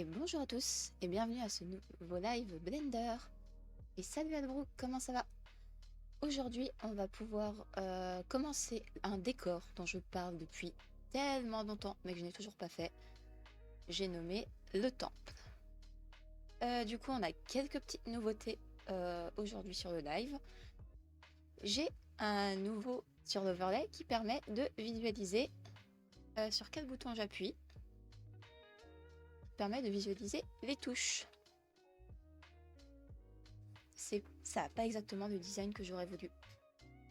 Et bonjour à tous et bienvenue à ce nouveau live Blender. Et salut Adbrook, comment ça va? Aujourd'hui, on va pouvoir commencer un décor dont je parle depuis tellement longtemps mais que je n'ai toujours pas fait. J'ai nommé le temple. Du coup, on a quelques petites nouveautés aujourd'hui sur le live. J'ai un nouveau sur l'overlay qui permet de visualiser sur quel bouton j'appuie. Permet de visualiser les touches. Ça n'a pas exactement le design que j'aurais voulu.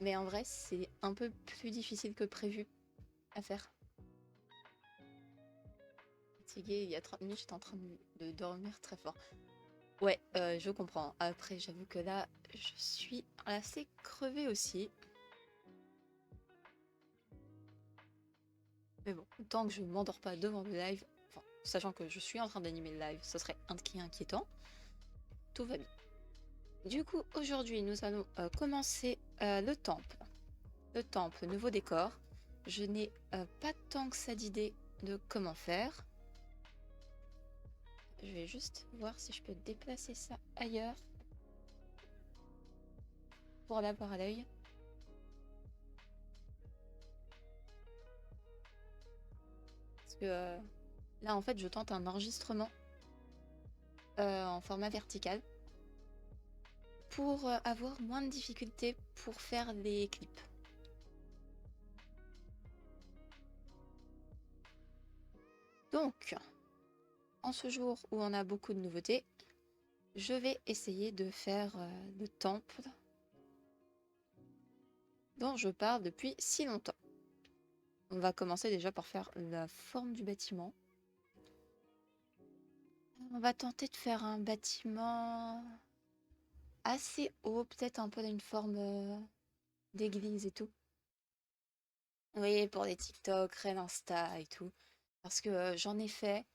Mais en vrai, c'est un peu plus difficile que prévu à faire. Fatiguée, il y a 30 minutes, j'étais en train de dormir très fort. Ouais, je comprends. Après, j'avoue que là, je suis assez crevée aussi. Mais bon, tant que je m'endors pas devant le live, enfin, sachant que je suis en train d'animer le live, ce serait inquiétant. Tout va bien. Du coup, aujourd'hui, nous allons commencer le temple. Le temple, nouveau décor. Je n'ai pas tant que ça d'idées de comment faire. Je vais juste voir si je peux déplacer ça ailleurs pour l'avoir à l'œil. Parce que là, en fait, je tente un enregistrement en format vertical pour avoir moins de difficultés pour faire les clips. Donc, en ce jour où on a beaucoup de nouveautés, je vais essayer de faire le temple dont je parle depuis si longtemps. On va commencer déjà par faire la forme du bâtiment. On va tenter de faire un bâtiment assez haut, peut-être un peu d'une forme d'église et tout. Oui, pour les TikTok, Real Insta et tout. Parce que j'en ai fait,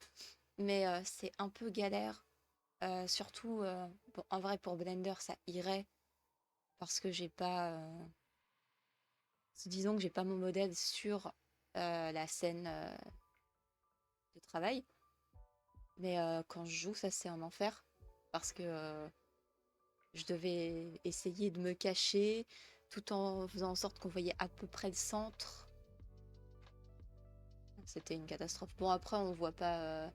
mais c'est un peu galère. Surtout, bon, en vrai, pour Blender, ça irait. Parce que j'ai pas. Disons que j'ai pas mon modèle sur la scène de travail. Mais quand je joue, ça c'est un enfer. Parce que je devais essayer de me cacher tout en faisant en sorte qu'on voyait à peu près le centre. C'était une catastrophe. Bon, après, on voit pas.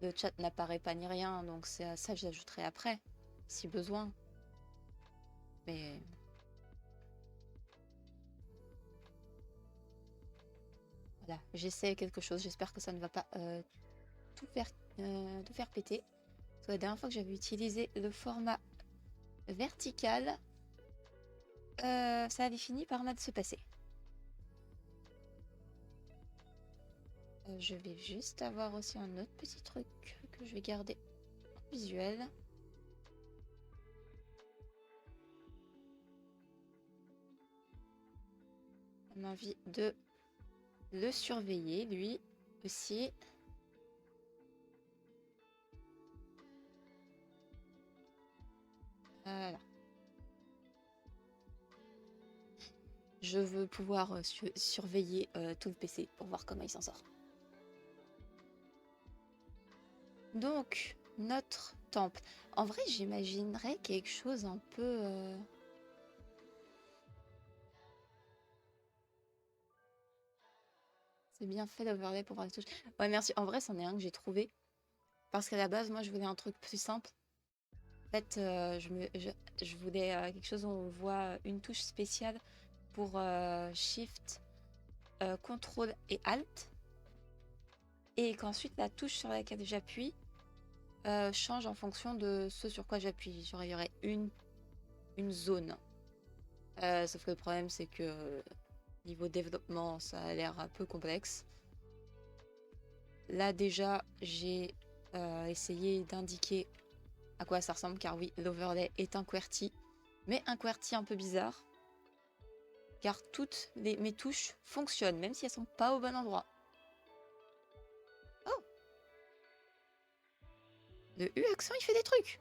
Le chat n'apparaît pas ni rien, donc c'est à ça que j'ajouterai après, si besoin. Mais. Voilà, j'essaie quelque chose. J'espère que ça ne va pas tout faire péter. Parce que la dernière fois que j'avais utilisé le format vertical, ça avait fini par mal se passer. Je vais juste avoir aussi un autre petit truc que je vais garder en visuel. On a envie de le surveiller, lui aussi. Voilà. Je veux pouvoir surveiller tout le PC pour voir comment il s'en sort. Donc, notre temple. En vrai, j'imaginerais quelque chose un peu... C'est bien fait l'overlay pour voir les touches. Ouais, merci. En vrai, c'en est un que j'ai trouvé. Parce qu'à la base, moi, je voulais un truc plus simple. En fait, je voulais quelque chose où on voit une touche spéciale pour Shift, CTRL et Alt. Et qu'ensuite, la touche sur laquelle j'appuie change en fonction de ce sur quoi j'appuie. Genre, il y aurait une zone. Sauf que le problème, c'est que niveau développement, ça a l'air un peu complexe. Là, déjà, j'ai essayé d'indiquer à quoi ça ressemble, car oui, l'overlay est un QWERTY, mais un QWERTY un peu bizarre, car toutes mes touches fonctionnent, même si elles sont pas au bon endroit. Oh, le U accent, il fait des trucs.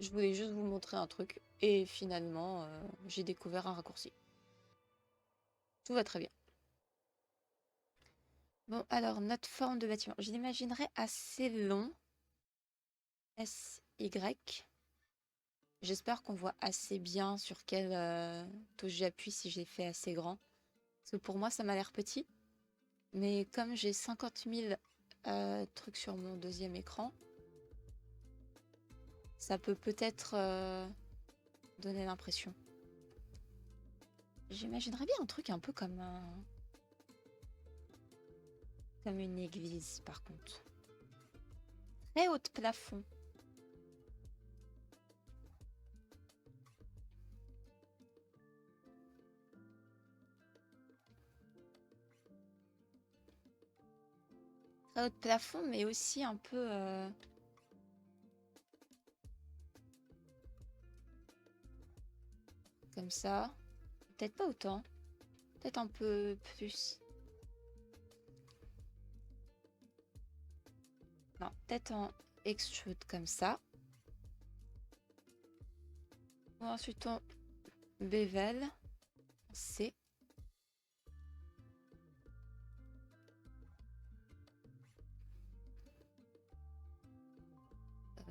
Je voulais juste vous montrer un truc, et finalement, j'ai découvert un raccourci. Tout va très bien. Bon, alors, notre forme de bâtiment. Je l'imaginerais assez long. SY. J'espère qu'on voit assez bien sur quelle touche j'appuie si je l'ai fait assez grand. Parce que pour moi, ça m'a l'air petit. Mais comme j'ai 50 000 trucs sur mon deuxième écran, ça peut peut-être donner l'impression. J'imaginerais bien un truc un peu comme comme une église, par contre. Très haut de plafond. Très haut de plafond, mais aussi un peu comme ça. Peut-être pas autant. Peut-être un peu plus. Non, peut-être en extrude comme ça. Ensuite, on bevel. C.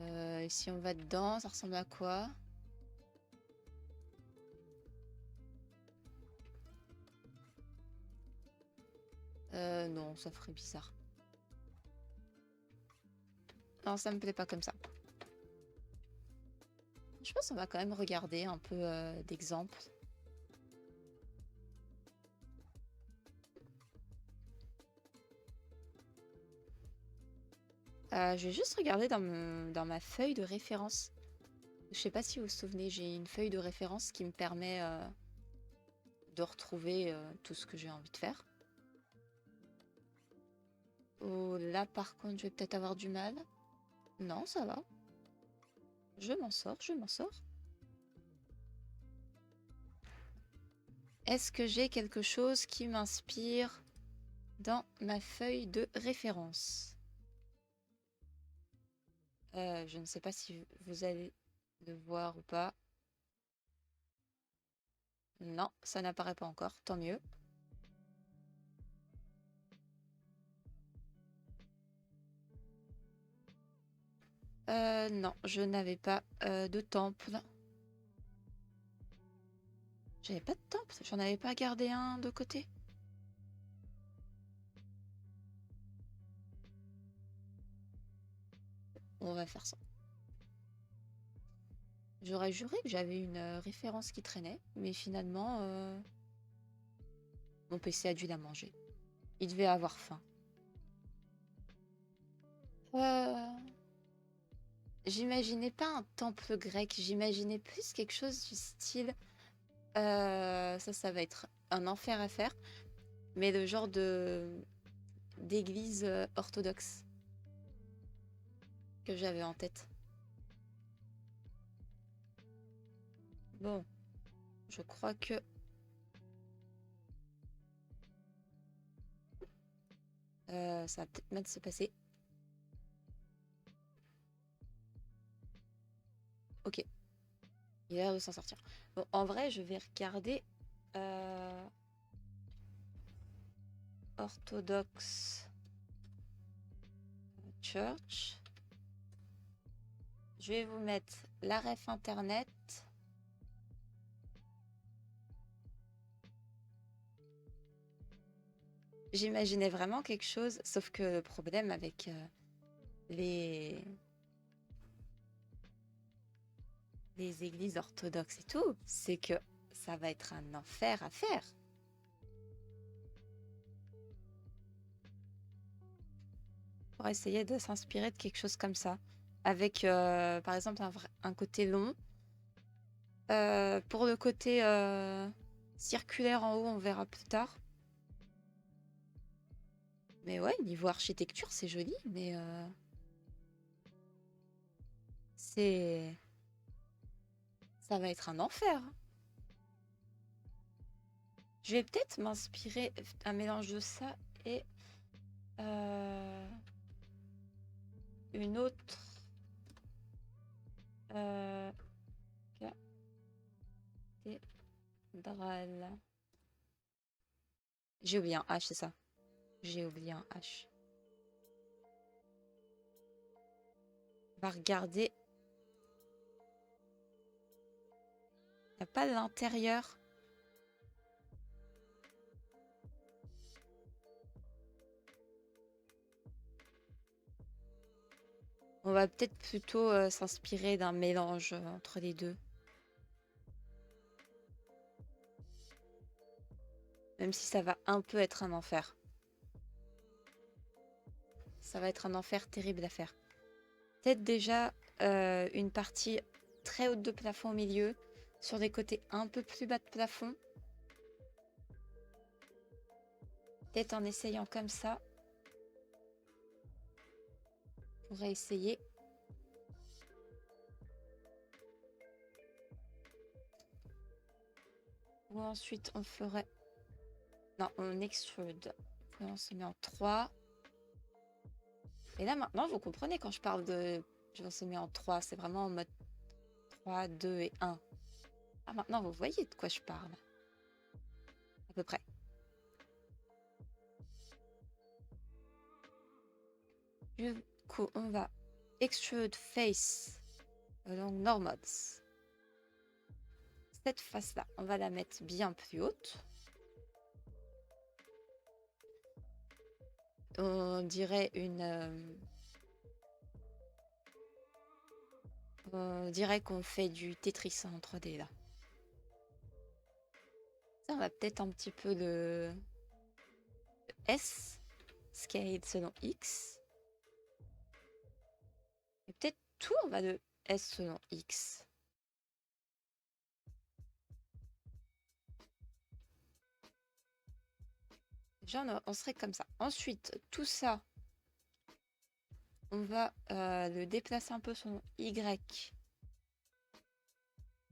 Et si on va dedans, ça ressemble à quoi? Non, ça ferait bizarre. Non, ça me plaît pas comme ça. Je pense qu'on va quand même regarder un peu d'exemples. Je vais juste regarder dans ma feuille de référence. Je sais pas si vous vous souvenez, j'ai une feuille de référence qui me permet de retrouver tout ce que j'ai envie de faire. Oh, là, par contre, je vais peut-être avoir du mal. Non, ça va. Je m'en sors, je m'en sors. Est-ce que j'ai quelque chose qui m'inspire dans ma feuille de référence? Je ne sais pas si vous allez le voir ou pas. Non, ça n'apparaît pas encore, tant mieux. Non, je n'avais pas de temple. J'avais pas de temple, j'en avais pas gardé un de côté. On va faire ça. J'aurais juré que j'avais une référence qui traînait, mais finalement, mon PC a dû la manger. Il devait avoir faim. J'imaginais pas un temple grec, j'imaginais plus quelque chose du style. Ça va être un enfer à faire, mais le genre d'église orthodoxe que j'avais en tête. Bon, je crois que ça va peut-être mal se passer. Ok, il a l'air de s'en sortir. Bon, en vrai, je vais regarder Orthodox Church. Je vais vous mettre la ref internet. J'imaginais vraiment quelque chose, sauf que le problème avec les églises orthodoxes et tout, c'est que ça va être un enfer à faire. Pour essayer de s'inspirer de quelque chose comme ça, avec par exemple un côté long. Pour le côté circulaire en haut, on verra plus tard. Mais ouais, niveau architecture, c'est joli, mais c'est... ça va être un enfer. Je vais peut-être m'inspirer un mélange de ça et une autre cathédrale. J'ai oublié un H, c'est ça. J'ai oublié un H. On va regarder. Il n'y a pas l'intérieur. On va peut-être plutôt s'inspirer d'un mélange entre les deux. Même si ça va un peu être un enfer. Ça va être un enfer terrible à faire. Peut-être déjà une partie très haute de plafond au milieu, sur des côtés un peu plus bas de plafond. Peut-être en essayant comme ça. On pourrait essayer. Ou ensuite on ferait... Non, on extrude. Et on se met en 3. Et là maintenant, vous comprenez quand je parle de... Je se met en 3, c'est vraiment en mode 3, 2 et 1. Ah, maintenant vous voyez de quoi je parle. À peu près. Du coup, on va extrude face along normals. Cette face-là, on va la mettre bien plus haute. On dirait on dirait qu'on fait du Tetris en 3D là. Ça, on va peut-être un petit peu de S, scale selon X. Et peut-être tout, on va de S selon X. Déjà, on serait comme ça. Ensuite, tout ça, on va le déplacer un peu selon Y.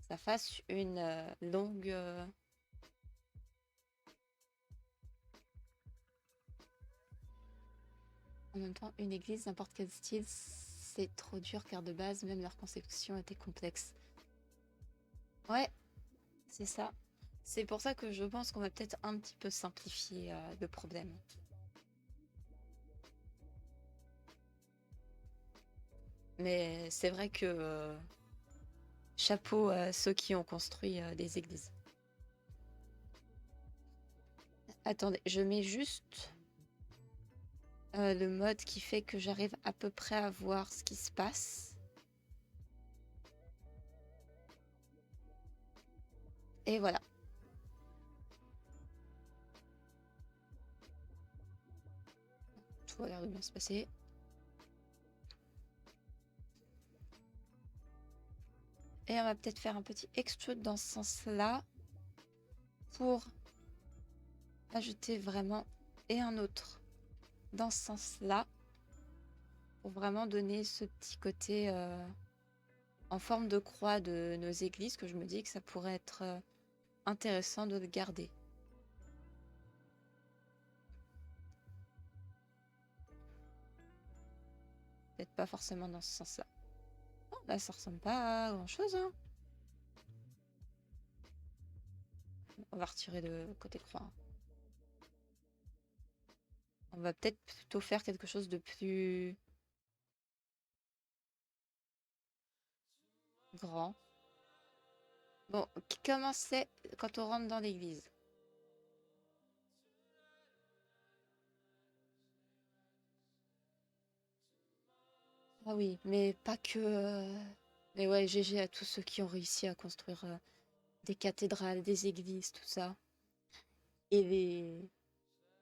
Ça fasse une longue... En même temps, une église, n'importe quel style, c'est trop dur car de base, même leur conception était complexe. Ouais, c'est ça. C'est pour ça que je pense qu'on va peut-être un petit peu simplifier le problème. Mais c'est vrai que chapeau à ceux qui ont construit des églises. Attendez, je mets juste le mode qui fait que j'arrive à peu près à voir ce qui se passe. Et voilà. Tout a l'air de bien se passer. Et on va peut-être faire un petit extrude dans ce sens-là pour ajouter vraiment et un autre dans ce sens-là pour vraiment donner ce petit côté en forme de croix de nos églises que je me dis que ça pourrait être intéressant de le garder. Peut-être pas forcément dans ce sens-là. Oh, là, ça ressemble pas à grand-chose, hein. On va retirer le côté croix. On va peut-être plutôt faire quelque chose de plus grand. Bon, comment c'est quand on rentre dans l'église? Ah oui, mais pas que... Mais ouais, GG à tous ceux qui ont réussi à construire des cathédrales, des églises, tout ça. Et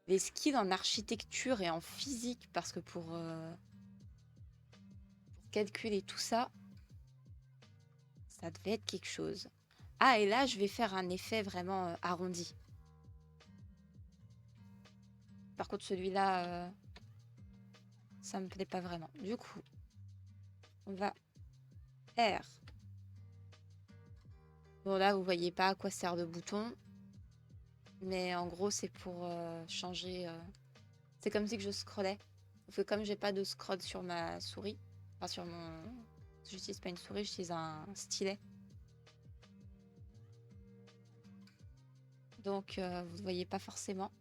les skills en architecture et en physique, parce que pour calculer tout ça, ça devait être quelque chose. Ah, et là, je vais faire un effet vraiment arrondi. Par contre, celui-là, ça me plaît pas vraiment. Du coup, on va R. Bon, là, vous voyez pas à quoi sert le bouton. Mais en gros, c'est pour changer... C'est comme si que je scrollais. Sauf que comme j'ai pas de scroll sur ma souris, enfin sur mon... J'utilise pas une souris, j'utilise un stylet. Donc, vous ne voyez pas forcément.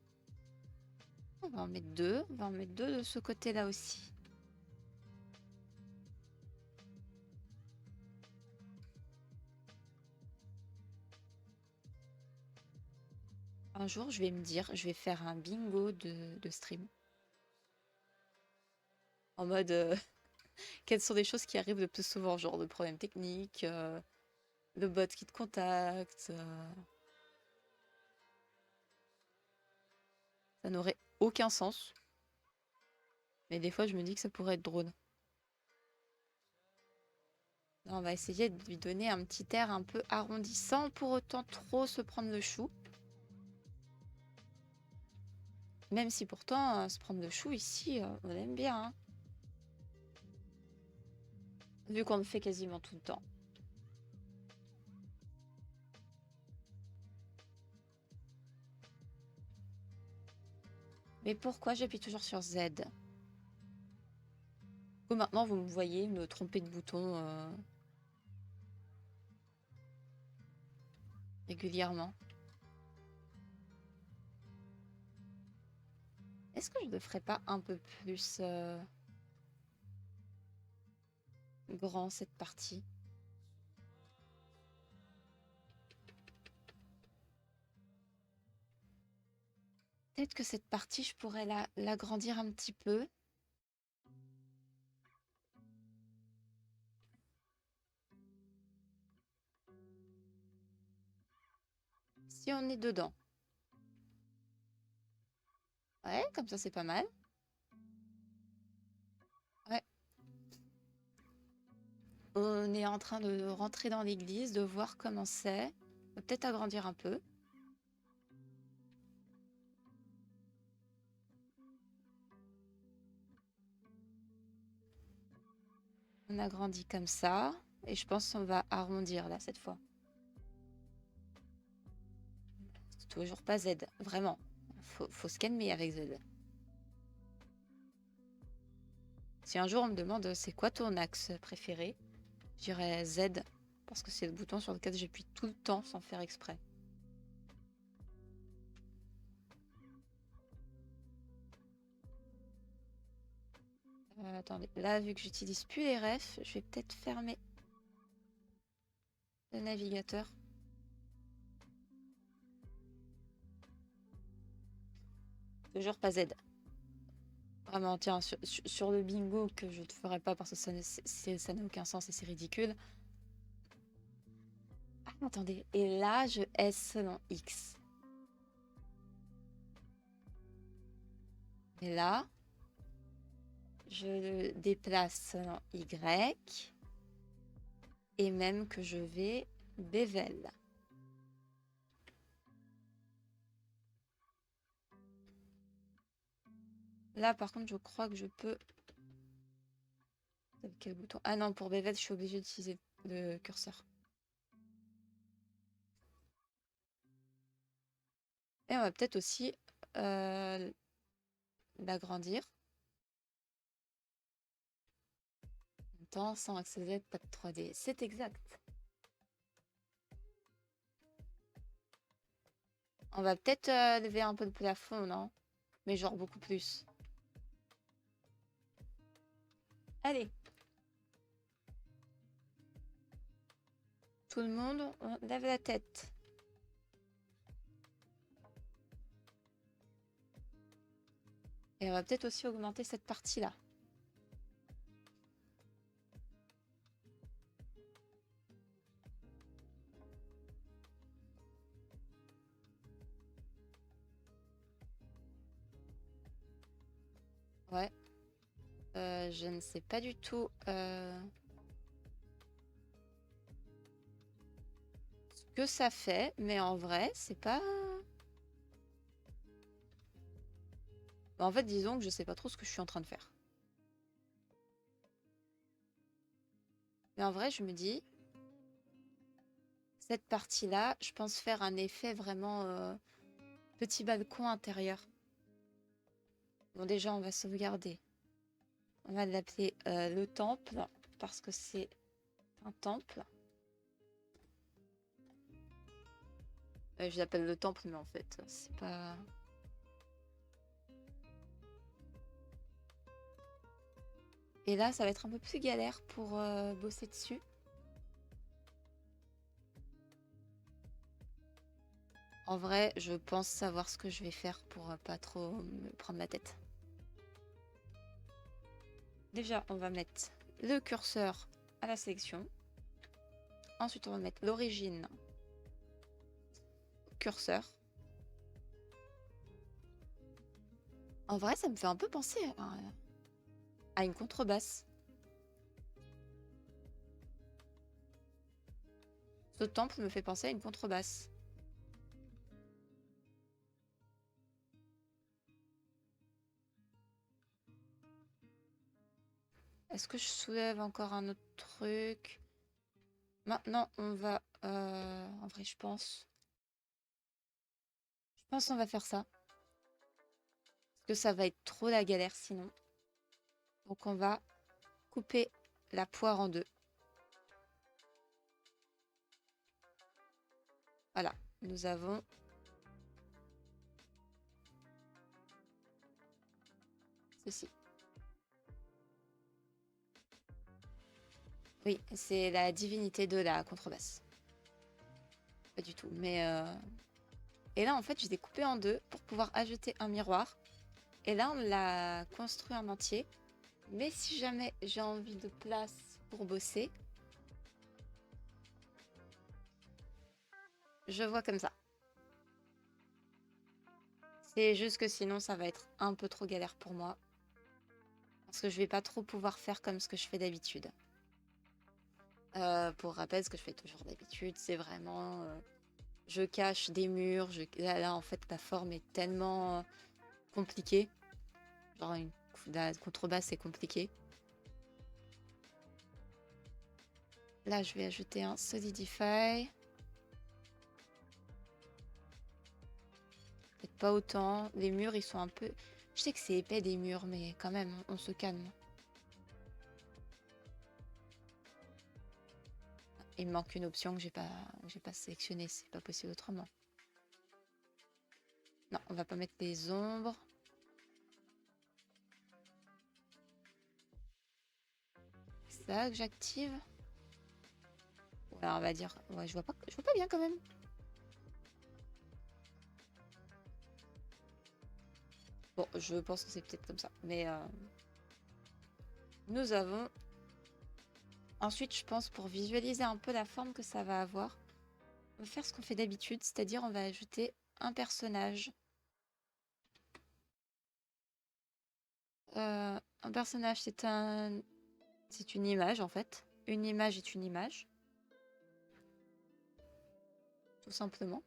On va en mettre deux. On va en mettre deux de ce côté-là aussi. Un jour, je vais me dire, je vais faire un bingo de stream. En mode, quelles sont les choses qui arrivent le plus souvent, genre de problèmes techniques, le bot qui te contacte. Ça n'aurait aucun sens. Mais des fois, je me dis que ça pourrait être drôle. Là, on va essayer de lui donner un petit air un peu arrondi sans pour autant trop se prendre le chou. Même si pourtant, se prendre le chou ici, on aime bien. Hein. Vu qu'on le fait quasiment tout le temps. Mais pourquoi j'appuie toujours sur Z? Maintenant, vous me voyez me tromper de bouton régulièrement. Est-ce que je ne le ferais pas un peu plus grand cette partie? Peut-être que cette partie, je pourrais l'agrandir un petit peu. Si on est dedans. Ouais, comme ça, c'est pas mal. Ouais. On est en train de rentrer dans l'église, de voir comment c'est. On va peut-être agrandir un peu. On agrandit comme ça. Et je pense qu'on va arrondir là, cette fois. C'est toujours pas Z. Vraiment. Faut se calmer avec Z. Si un jour on me demande c'est quoi ton axe préféré, je dirais Z. Parce que c'est le bouton sur lequel j'appuie tout le temps sans faire exprès. Attendez, là vu que j'utilise plus les refs, je vais peut-être fermer le navigateur. Toujours pas Z. Vraiment, tiens, sur le bingo que je ne ferai pas parce que ça n'a aucun sens et c'est ridicule. Ah, attendez, et là je S selon X. Et là, je le déplace selon Y. Et même que je vais bevel. Là, par contre, je crois que je peux... Quel bouton? Ah non, pour bevel, je suis obligée d'utiliser le curseur. Et on va peut-être aussi l'agrandir. En même temps, sans accès Z, pas de 3D. C'est exact. On va peut-être lever un peu le plafond, non? Mais genre beaucoup plus. Allez. Tout le monde, on lève la tête. Et on va peut-être aussi augmenter cette partie-là. Ouais. Je ne sais pas du tout ce que ça fait, mais en vrai, c'est pas... Bah, en fait, disons que je sais pas trop ce que je suis en train de faire. Mais en vrai, je me dis, cette partie-là, je pense faire un effet vraiment petit balcon intérieur. Bon, déjà, on va sauvegarder. On va l'appeler le temple, parce que c'est un temple. Je l'appelle le temple, mais en fait, c'est pas... Et là, ça va être un peu plus galère pour bosser dessus. En vrai, je pense savoir ce que je vais faire pour pas trop me prendre la tête. Déjà, on va mettre le curseur à la sélection. Ensuite, on va mettre l'origine au curseur. En vrai, ça me fait un peu penser à une contrebasse. Ce temple me fait penser à une contrebasse. Est-ce que je soulève encore un autre truc? Maintenant, on va... en vrai, je pense... Je pense qu'on va faire ça. Parce que ça va être trop la galère sinon. Donc on va couper la poire en deux. Voilà, nous avons... ceci. Oui, c'est la divinité de la contrebasse. Pas du tout, mais... Et là, en fait, je l'ai coupé en deux pour pouvoir ajouter un miroir. Et là, on l'a construit en entier. Mais si jamais j'ai envie de place pour bosser, je vois comme ça. C'est juste que sinon, ça va être un peu trop galère pour moi. Parce que je vais pas trop pouvoir faire comme ce que je fais d'habitude. Pour rappel, ce que je fais toujours d'habitude, c'est vraiment... je cache des murs. Là, en fait, la forme est tellement compliquée. Genre, la contrebasse, c'est compliqué. Là, je vais ajouter un Solidify. Peut-être pas autant. Les murs, ils sont un peu... Je sais que c'est épais des murs, mais quand même, on se calme. Il me manque une option que j'ai pas sélectionnée. C'est pas possible autrement. Non, on va pas mettre les ombres. C'est ça que j'active. Ouais, on va dire... Ouais, je vois pas bien quand même. Bon, je pense que c'est peut-être comme ça. Mais nous avons... Ensuite, je pense, pour visualiser un peu la forme que ça va avoir, on va faire ce qu'on fait d'habitude, c'est-à-dire on va ajouter un personnage. Un personnage, c'est une image en fait. Une image est une image. Tout simplement.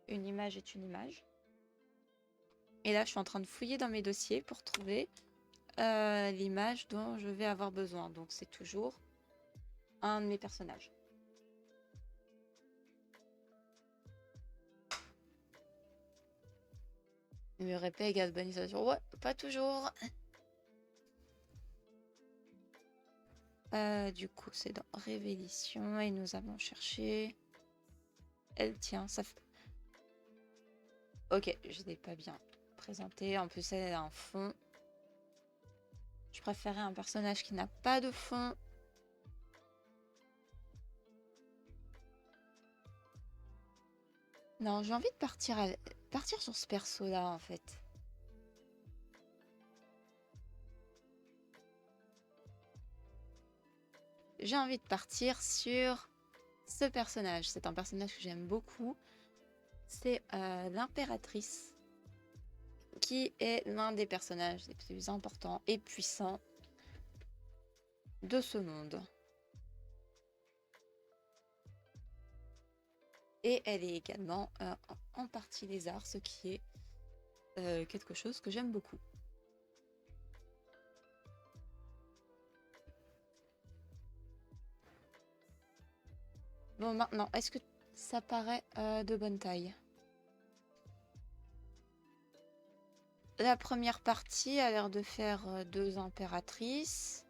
Une image est une image. Et là, je suis en train de fouiller dans mes dossiers pour trouver l'image dont je vais avoir besoin. Donc, c'est toujours un de mes personnages. Mur épais égale bonisation. Ouais, pas toujours. Du coup, c'est dans Révélition et nous avons cherché... Elle tient, ça fait... Ok, je l'ai pas bien présenté. En plus, elle a un fond. Je préférais un personnage qui n'a pas de fond. Non, j'ai envie de partir sur ce perso-là, en fait. J'ai envie de partir sur ce personnage. C'est un personnage que j'aime beaucoup. C'est l'impératrice, qui est l'un des personnages les plus importants et puissants de ce monde. Et elle est également en partie lézard, ce qui est quelque chose que j'aime beaucoup. Bon, maintenant, est-ce que ça paraît de bonne taille? La première partie a l'air de faire deux impératrices.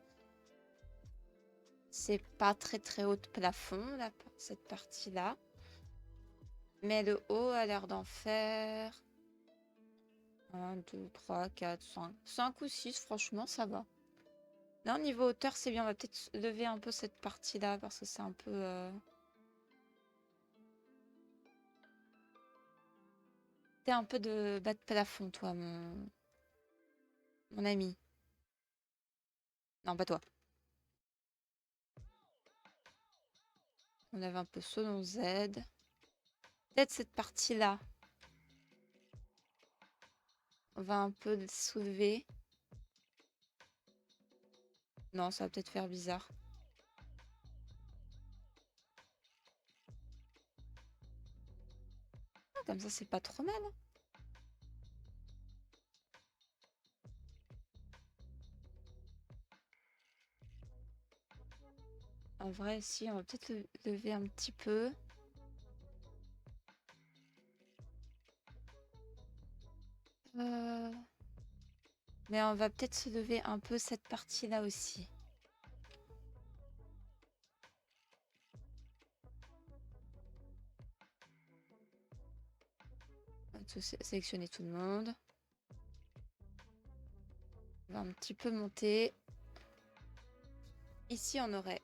C'est pas très très haut de plafond, cette partie-là. Mais le haut a l'air d'en faire 1, 2, 3, 4, 5. 5 ou 6, franchement, ça va. Là, au niveau hauteur, c'est bien. On va peut-être lever un peu cette partie-là parce que c'est un peu... T'es un peu de bas de plafond, toi, mon ami. Non, pas toi. On avait un peu selon Z. Peut-être cette partie-là. On va un peu le soulever. Non, ça va peut-être faire bizarre. Ah, comme ça, c'est pas trop mal. En vrai, si, on va peut-être le lever un petit peu. Mais on va peut-être se lever un peu cette partie-là aussi. On va sélectionner tout le monde. On va un petit peu monter. Ici, on aurait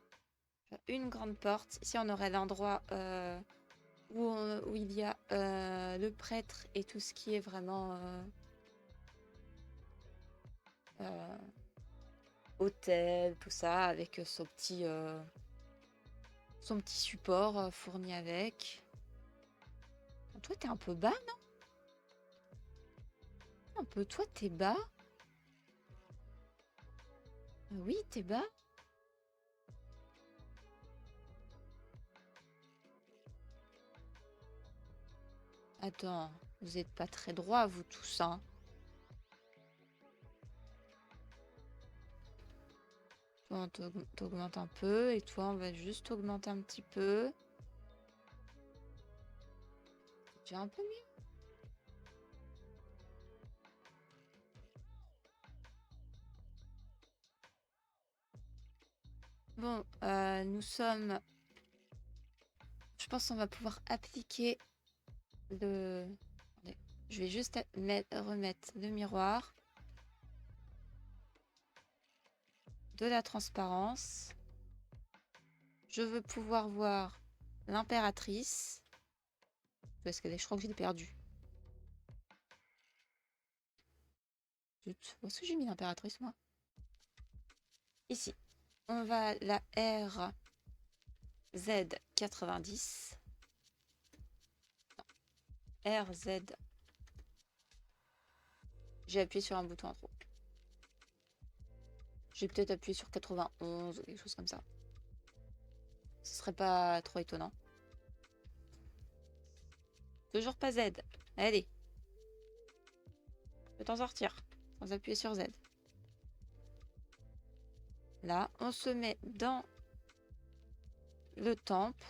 une grande porte. Ici, on aurait l'endroit où il y a le prêtre et tout ce qui est vraiment hôtel, tout ça, avec son petit support fourni avec. Toi, t'es un peu bas, non? Un peu, toi, t'es bas? Oui, t'es bas. Attends, vous êtes pas très droit, vous tous, hein? Toi, on t'augmente un peu, et toi, on va juste augmenter un petit peu. Tu as un peu mieux. Bon, nous sommes... Je pense qu'on va pouvoir appliquer le... Attendez, je vais juste remettre le miroir. De la transparence. Je veux pouvoir voir l'impératrice. Où est-ce qu'elle est? Je crois que je l'ai perdue. Zut. Où est-ce que j'ai mis l'impératrice, moi? Ici. On va la RZ90. RZ. J'ai appuyé sur un bouton en trop. J'ai peut-être appuyé sur 91 ou quelque chose comme ça. Ce serait pas trop étonnant. Toujours pas Z. Allez. Je peux t'en sortir. Sans appuyer sur Z. Là, on se met dans le temple.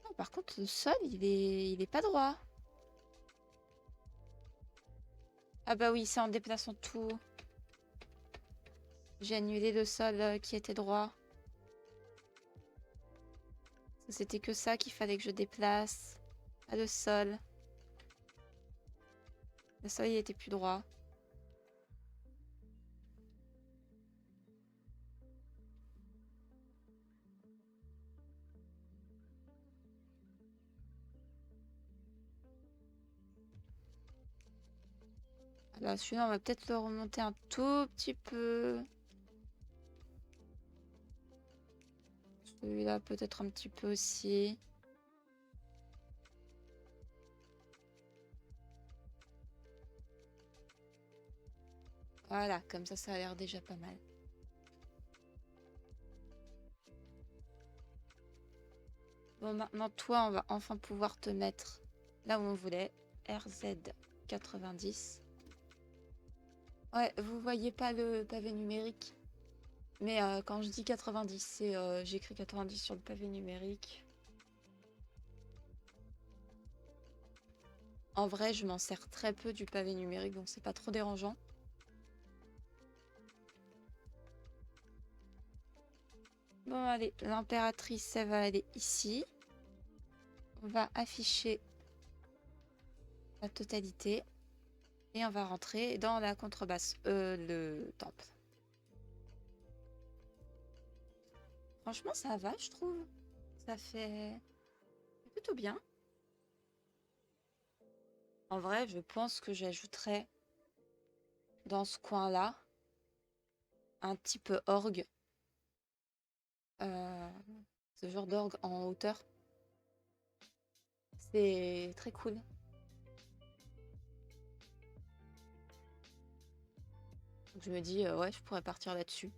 Oh, par contre, le sol, il est pas droit. Ah bah oui, c'est en déplaçant tout. J'ai annulé le sol qui était droit. C'était que ça qu'il fallait que je déplace. Pas le sol. Le sol, il était plus droit. Là, celui-là, on va peut-être le remonter un tout petit peu. Celui-là, peut-être un petit peu aussi. Voilà, comme ça a l'air déjà pas mal. Bon, maintenant, toi, on va enfin pouvoir te mettre là où on voulait. RZ90. Ouais, vous voyez pas le pavé numérique. Mais quand je dis 90, c'est j'écris 90 sur le pavé numérique. En vrai, je m'en sers très peu du pavé numérique, donc c'est pas trop dérangeant. Bon, allez, l'impératrice, elle va aller ici. On va afficher la totalité. Et on va rentrer dans la contrebasse, le temple. Franchement, ça va, je trouve. Ça fait plutôt bien. En vrai, je pense que j'ajouterais dans ce coin-là un type orgue. Euh, ce genre d'orgue en hauteur. C'est très cool. Donc je me dis, ouais, je pourrais partir là-dessus.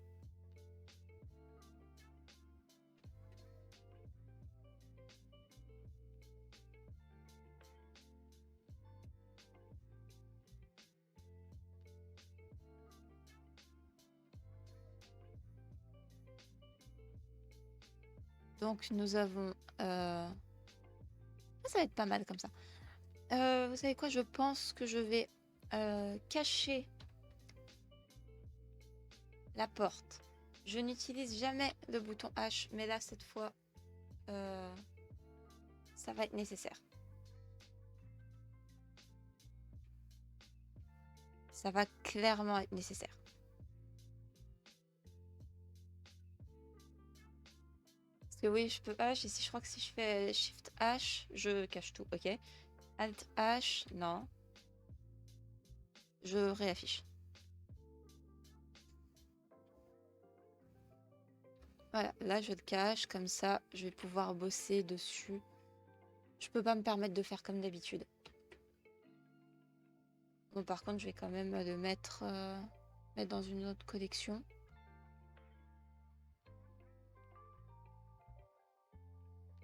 Donc nous avons... ça va être pas mal comme ça. Vous savez quoi? Je pense que je vais cacher la porte. Je n'utilise jamais le bouton H, mais là, cette fois, ça va être nécessaire. Ça va clairement être nécessaire. Parce que oui, je peux H, et si je crois que si je fais Shift H, je cache tout, ok. Alt H, non. Je réaffiche. Voilà, là je le cache, comme ça je vais pouvoir bosser dessus. Je peux pas me permettre de faire comme d'habitude. Bon, par contre, je vais quand même le mettre dans une autre collection.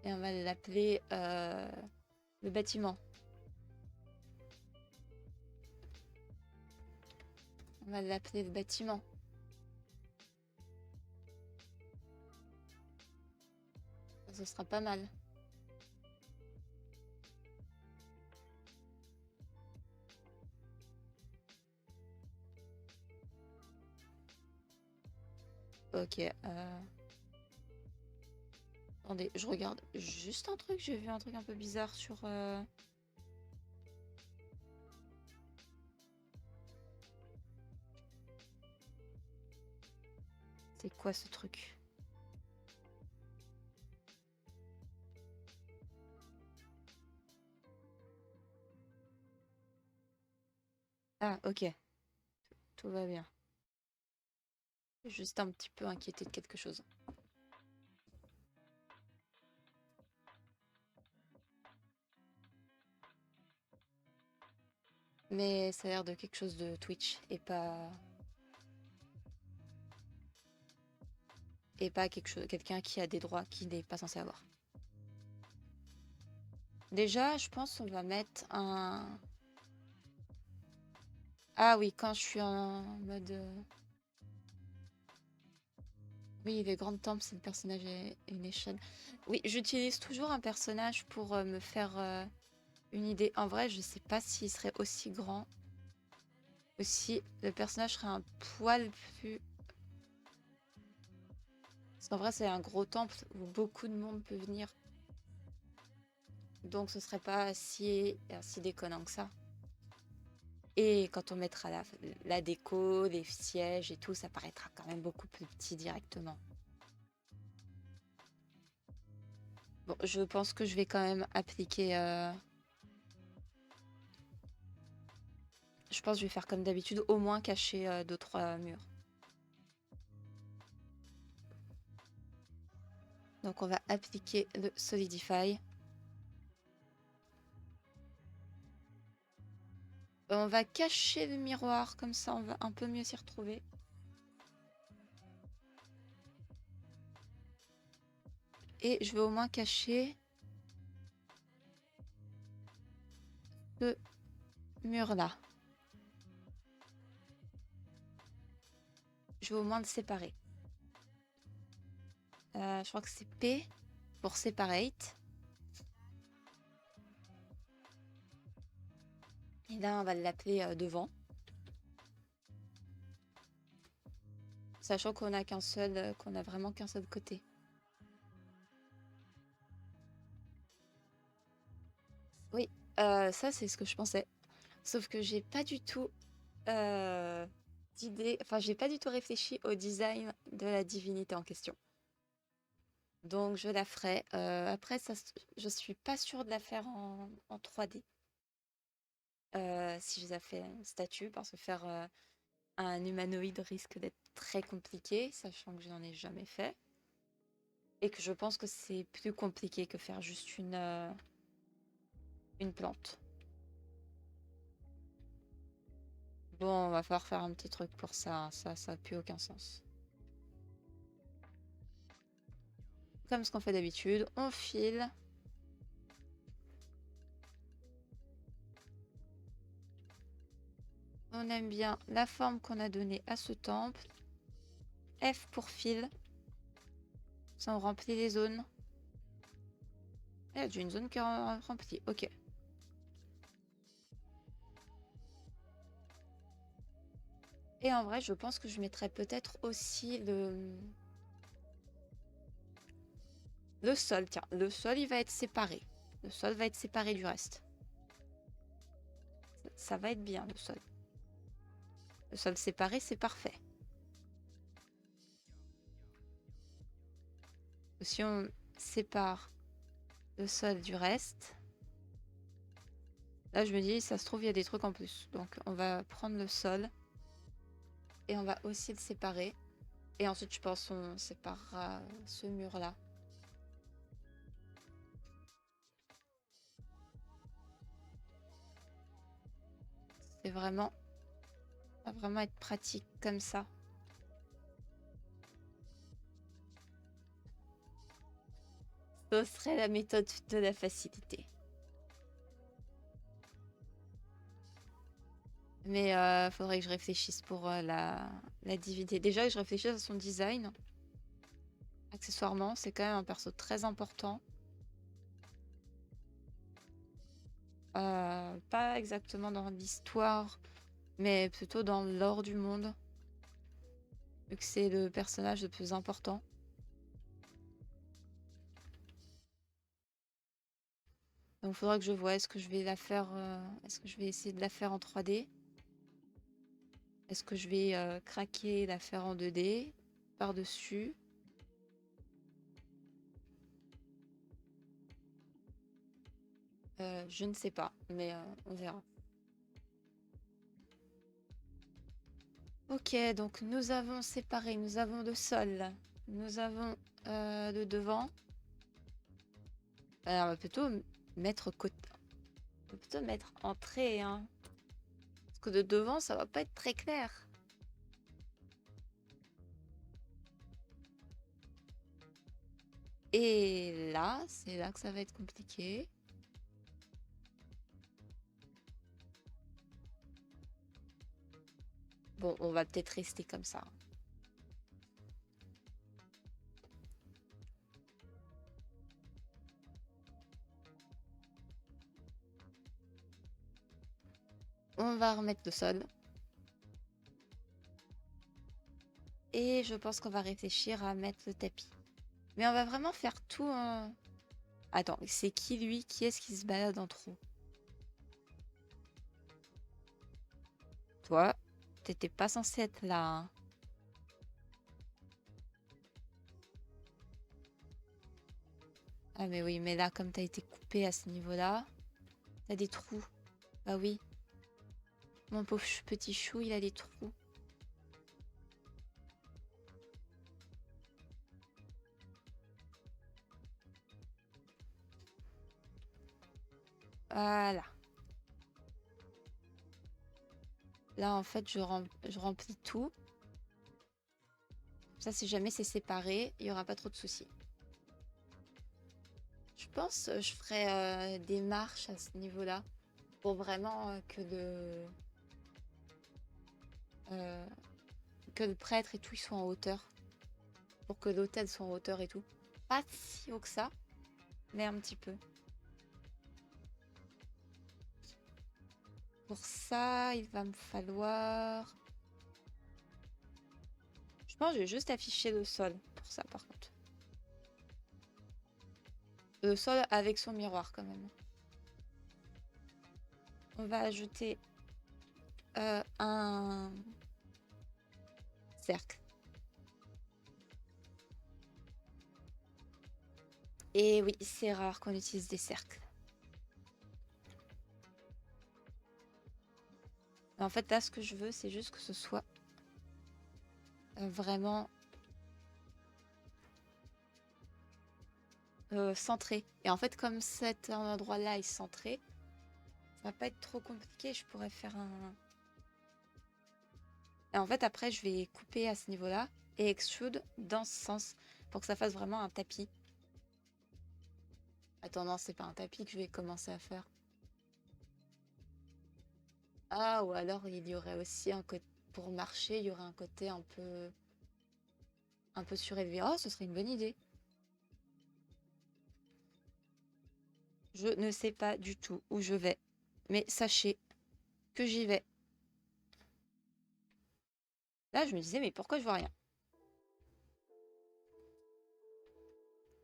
Et on va l'appeler le bâtiment. On va l'appeler le bâtiment. Ça sera pas mal. Ok. Attendez, je regarde juste un truc. J'ai vu un truc un peu bizarre sur... C'est quoi ce truc? Ah, ok. Tout va bien. Juste un petit peu inquiété de quelque chose. Mais ça a l'air de quelque chose de Twitch et pas... Et pas quelque chose, quelqu'un qui a des droits qu'il n'est pas censé avoir. Déjà, je pense qu'on va mettre un... Ah oui, quand je suis en mode... Oui, les grandes temples, c'est le personnage et une échelle. Oui, j'utilise toujours un personnage pour me faire une idée. En vrai, je sais pas s'il serait aussi grand. Ou si le personnage serait un poil plus... Parce qu'en vrai, c'est un gros temple où beaucoup de monde peut venir. Donc, ce serait pas si déconnant que ça. Et quand on mettra la déco, les sièges et tout, ça paraîtra quand même beaucoup plus petit directement. Bon, je pense que je vais quand même appliquer... Je pense que je vais faire comme d'habitude, au moins cacher 2-3 murs. Donc on va appliquer le Solidify. On va cacher le miroir, comme ça on va un peu mieux s'y retrouver. Et je vais au moins cacher ce mur-là. Je vais au moins le séparer. Je crois que c'est P pour separate. Et là, on va l'appeler devant. Sachant qu'on a qu'un seul, qu'on a vraiment qu'un seul côté. Oui, ça c'est ce que je pensais. Sauf que j'ai pas du tout d'idée, enfin j'ai pas du tout réfléchi au design de la divinité en question. Donc je la ferai. Après, je suis pas sûre de la faire en 3D. Si je la fais une statue, parce que faire un humanoïde risque d'être très compliqué, sachant que je n'en ai jamais fait. Et que je pense que c'est plus compliqué que faire juste une plante. Bon, on va falloir faire un petit truc pour ça, hein. Ça n'a plus aucun sens. Comme ce qu'on fait d'habitude, on file. On aime bien la forme qu'on a donnée à ce temple. F pour fil. Ça, on remplit les zones. Il y a déjà une zone qui est remplie. Ok. Et en vrai, je pense que je mettrais peut-être aussi le sol. Tiens, le sol, il va être séparé. Le sol va être séparé du reste. Ça va être bien, le sol. Le sol séparé, c'est parfait. Si on sépare le sol du reste, là, je me dis, ça se trouve, il y a des trucs en plus. Donc, on va prendre le sol et on va aussi le séparer. Et ensuite, je pense on séparera ce mur-là. C'est vraiment, ça va vraiment être pratique comme ça. Ce serait la méthode de la facilité. Mais faudrait que je réfléchisse pour la divinité. Déjà, que je réfléchisse à son design. Accessoirement, c'est quand même un perso très important. Pas exactement dans l'histoire, mais plutôt dans l'lore du monde. Vu que c'est le personnage le plus important. Donc, il faudra que je vois, est-ce que je vais la faire, est-ce que je vais essayer de la faire en 3D? Est-ce que je vais craquer, la faire en 2D par-dessus? Je ne sais pas, mais on verra. Ok, donc nous avons séparé, nous avons le sol, nous avons le devant. Alors, on va plutôt mettre côté, on va plutôt mettre entrée, hein. Parce que de devant, ça va pas être très clair. Et là, c'est là que ça va être compliqué. Bon, on va peut-être rester comme ça. On va remettre le sol. Et je pense qu'on va réfléchir à mettre le tapis. Mais on va vraiment faire tout en... Attends, c'est qui lui? Qui est-ce qui se balade en trou? Toi, t'étais pas censé être là, hein. Ah mais oui, mais là, comme t'as été coupé à ce niveau-là, t'as des trous. Bah oui, mon pauvre petit chou, il a des trous. Voilà. Là, en fait, je remplis tout. Ça, si jamais c'est séparé, il n'y aura pas trop de soucis. Je pense je ferai des marches à ce niveau-là pour vraiment euh, que le prêtre et tout, ils soient en hauteur. Pour que l'autel soit en hauteur et tout. Pas si haut que ça, mais un petit peu. Pour ça, il va me falloir... Je pense que je vais juste afficher le sol pour ça, par contre. Le sol avec son miroir, quand même. On va ajouter un cercle. Et oui, c'est rare qu'on utilise des cercles. Mais en fait, là, ce que je veux, c'est juste que ce soit vraiment centré. Et en fait, comme cet endroit-là est centré, ça va pas être trop compliqué. Je pourrais faire un... Et en fait, après, je vais couper à ce niveau-là et extrude dans ce sens pour que ça fasse vraiment un tapis. Attends, non, c'est pas un tapis que je vais commencer à faire. Ah, ou alors il y aurait aussi un côté... Pour marcher, il y aurait un côté un peu surélevé. Oh, ce serait une bonne idée. Je ne sais pas du tout où je vais. Mais sachez que j'y vais. Là, je me disais, mais pourquoi je vois rien?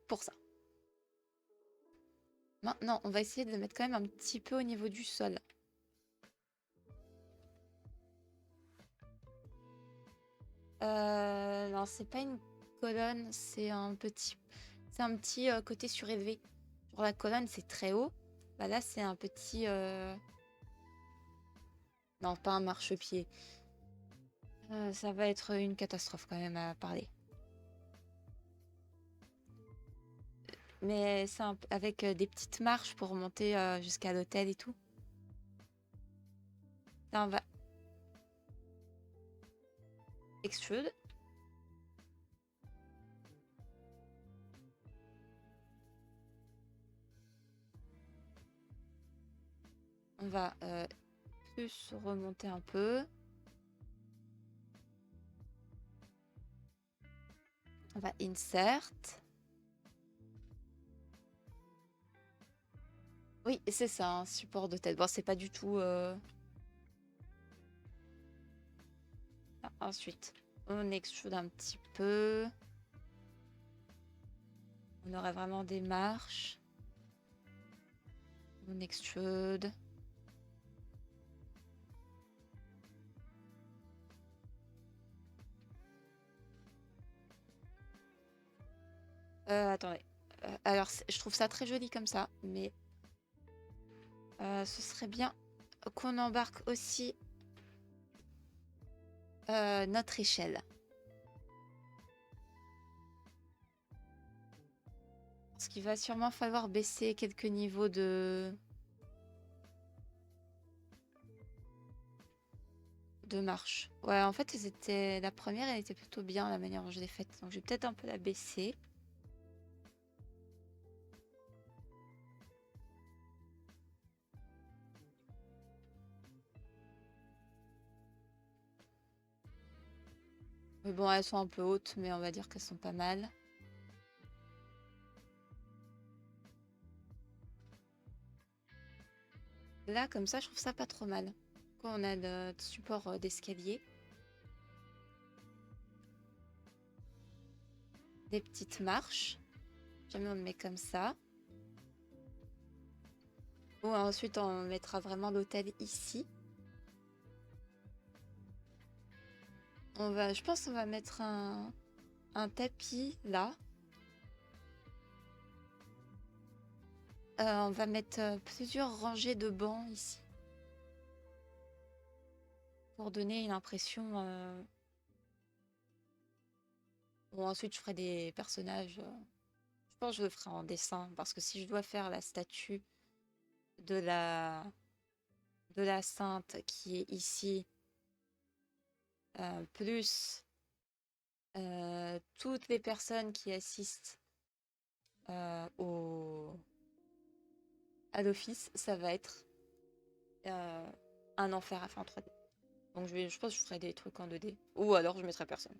Pour ça. Maintenant, on va essayer de le mettre quand même un petit peu au niveau du sol. Non, c'est pas une colonne, c'est un petit côté surélevé. Genre la colonne, c'est très haut. Bah là, c'est un petit... Non, pas un marchepied. Ça va être une catastrophe quand même à parler. Mais c'est avec des petites marches pour monter jusqu'à l'hôtel et tout. Là, on va extrude. On va plus remonter un peu. On va insert. Oui, c'est ça, un support de tête. Bon, c'est pas du tout... Ah, ensuite, on extrude un petit peu. On aurait vraiment des marches. On extrude. Attendez. Alors, je trouve ça très joli comme ça, mais ce serait bien qu'on embarque aussi notre échelle. Parce qu'il va sûrement falloir baisser quelques niveaux de marche. Ouais, en fait, la première, elle était plutôt bien la manière dont je l'ai faite. Donc, je vais peut-être un peu la baisser. Mais bon, elles sont un peu hautes, mais on va dire qu'elles sont pas mal. Là, comme ça, je trouve ça pas trop mal. Quand on a notre support d'escalier. Des petites marches. Jamais on le met comme ça. Ou ensuite, on mettra vraiment l'hôtel ici. Je pense qu'on va mettre un tapis là. On va mettre plusieurs rangées de bancs ici. Pour donner une impression... Bon, ensuite, je ferai des personnages. Je pense que je le ferai en dessin. Parce que si je dois faire la statue de la sainte qui est ici, plus toutes les personnes qui assistent à l'office, ça va être un enfer à faire en 3D. Donc je pense que je ferai des trucs en 2D. Ou alors je mettrai personne.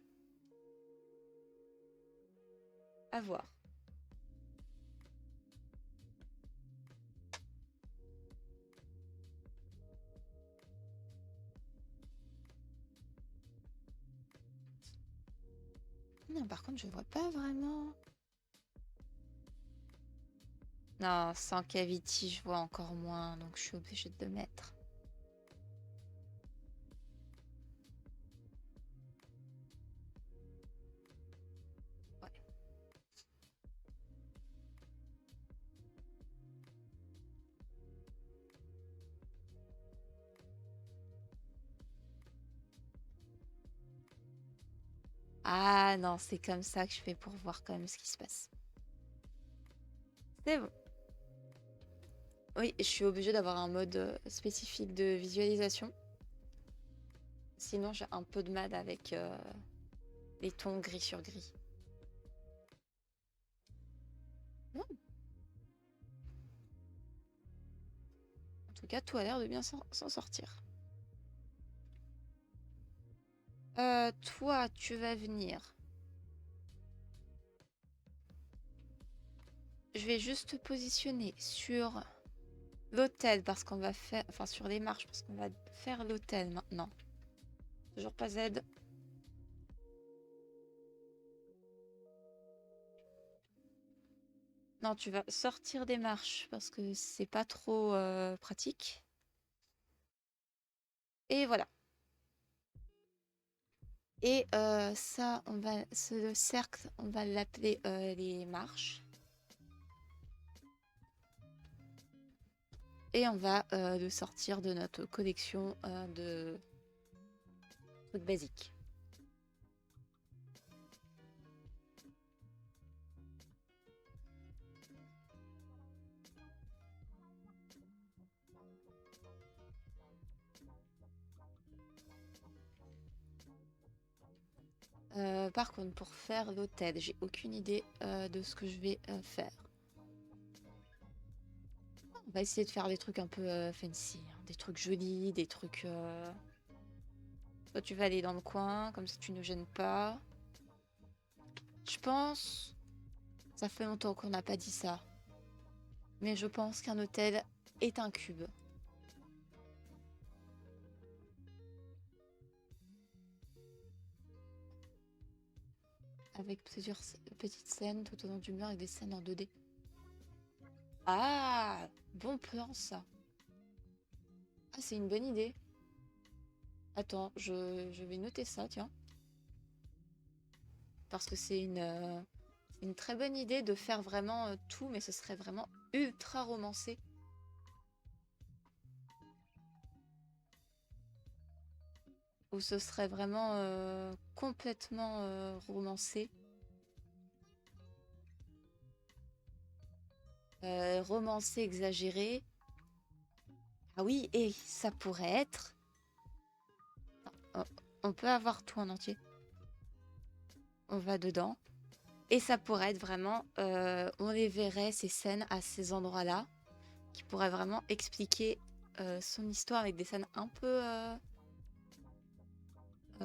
À voir. Non, par contre, je vois pas vraiment. Non, sans cavity, je vois encore moins, donc je suis obligée de le mettre. Ah non, c'est comme ça que je fais pour voir quand même ce qui se passe. C'est bon. Oui, je suis obligée d'avoir un mode spécifique de visualisation. Sinon, j'ai un peu de mal avec les tons gris sur gris. Non. En tout cas, tout a l'air de bien s'en sortir. Toi, tu vas venir. Je vais juste te positionner sur l'hôtel parce qu'on va faire... Enfin, sur les marches parce qu'on va faire l'hôtel maintenant. Toujours pas Z. Non, tu vas sortir des marches parce que c'est pas trop pratique. Et voilà. Et ça, on va... Le cercle, on va l'appeler les marches. Et on va le sortir de notre collection de trucs basiques. Par contre, pour faire l'hôtel, j'ai aucune idée de ce que je vais faire. On va essayer de faire des trucs un peu fancy, hein, des trucs jolis, des trucs... Toi, tu vas aller dans le coin, comme ça tu ne gênes pas. Je pense... Ça fait longtemps qu'on n'a pas dit ça. Mais je pense qu'un hôtel est un cube. Avec plusieurs petites scènes tout au long du mur et des scènes en 2D. Ah, bon plan ça. Ah, c'est une bonne idée. Attends, je vais noter ça, tiens. Parce que c'est une très bonne idée de faire vraiment tout, mais ce serait vraiment ultra romancé. Ou ce serait vraiment complètement romancé. Romancé, exagéré. Ah oui, et ça pourrait être... Oh, on peut avoir tout en entier. On va dedans. Et ça pourrait être vraiment... on les verrait, ces scènes, à ces endroits-là, qui pourraient vraiment expliquer son histoire avec des scènes un peu...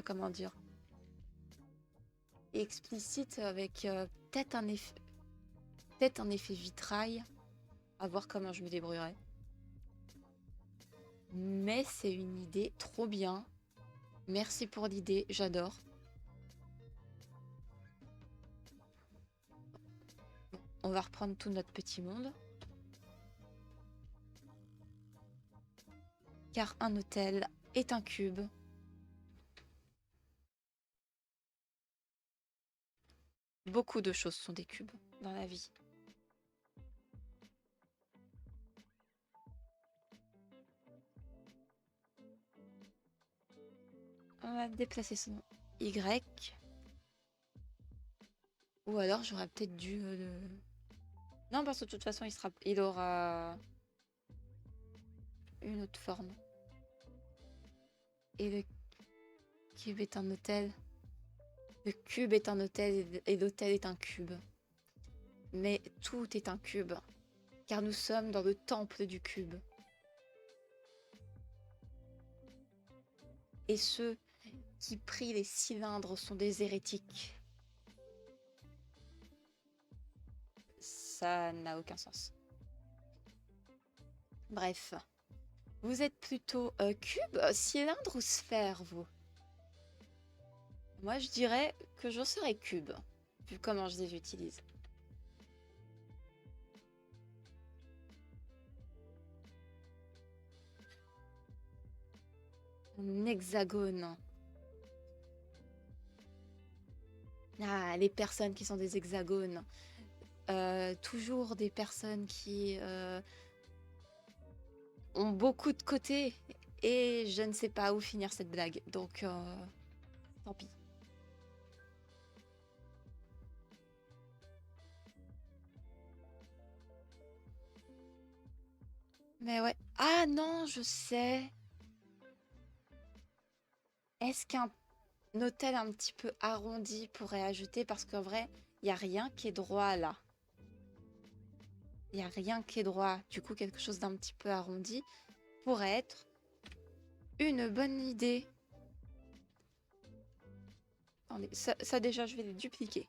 comment dire, explicite avec peut-être un effet vitrail, à voir comment je me débrouillerai. Mais c'est une idée trop bien. Merci pour l'idée, j'adore. On va reprendre tout notre petit monde. Car un hôtel est un cube. Beaucoup de choses sont des cubes dans la vie. On va déplacer son Y. Ou alors j'aurais peut-être dû... Non, parce que de toute façon, il aura une autre forme. Et le cube est un hôtel. Le cube est un hôtel et l'hôtel est un cube. Mais tout est un cube. Car nous sommes dans le temple du cube. Et ceux qui prient les cylindres sont des hérétiques. Ça n'a aucun sens. Bref. Vous êtes plutôt cube, cylindre ou sphère, vous? Moi, je dirais que je serais cube, vu comment je les utilise. Un hexagone. Ah, les personnes qui sont des hexagones. Toujours des personnes qui ont beaucoup de côtés. Et je ne sais pas où finir cette blague. Donc, tant pis. Mais ouais. Ah non, je sais. Est-ce qu'un hôtel un petit peu arrondi pourrait ajouter? Parce qu'en vrai, il n'y a rien qui est droit là. Il n'y a rien qui est droit. Du coup, quelque chose d'un petit peu arrondi pourrait être une bonne idée. Attendez, ça déjà, je vais les dupliquer.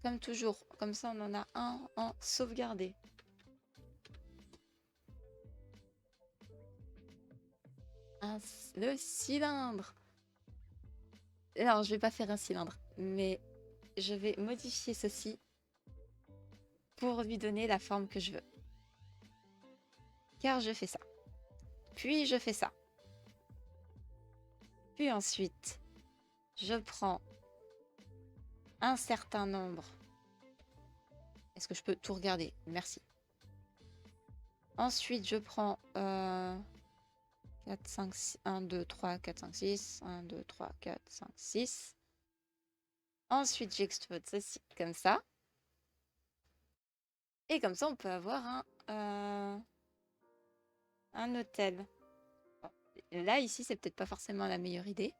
Comme toujours. Comme ça, on en a un en sauvegardé. Le cylindre. Non, je vais pas faire un cylindre. Mais je vais modifier ceci pour lui donner la forme que je veux. Car je fais ça. Puis je fais ça. Puis ensuite, je prends un certain nombre. Est-ce que je peux tout regarder? Merci. Ensuite, je prends 4, 5, 6, 1, 2, 3, 4, 5, 6. 1, 2, 3, 4, 5, 6. Ensuite, j'explose ceci comme ça. Et comme ça, on peut avoir un hôtel. Bon, là, ici, c'est peut-être pas forcément la meilleure idée.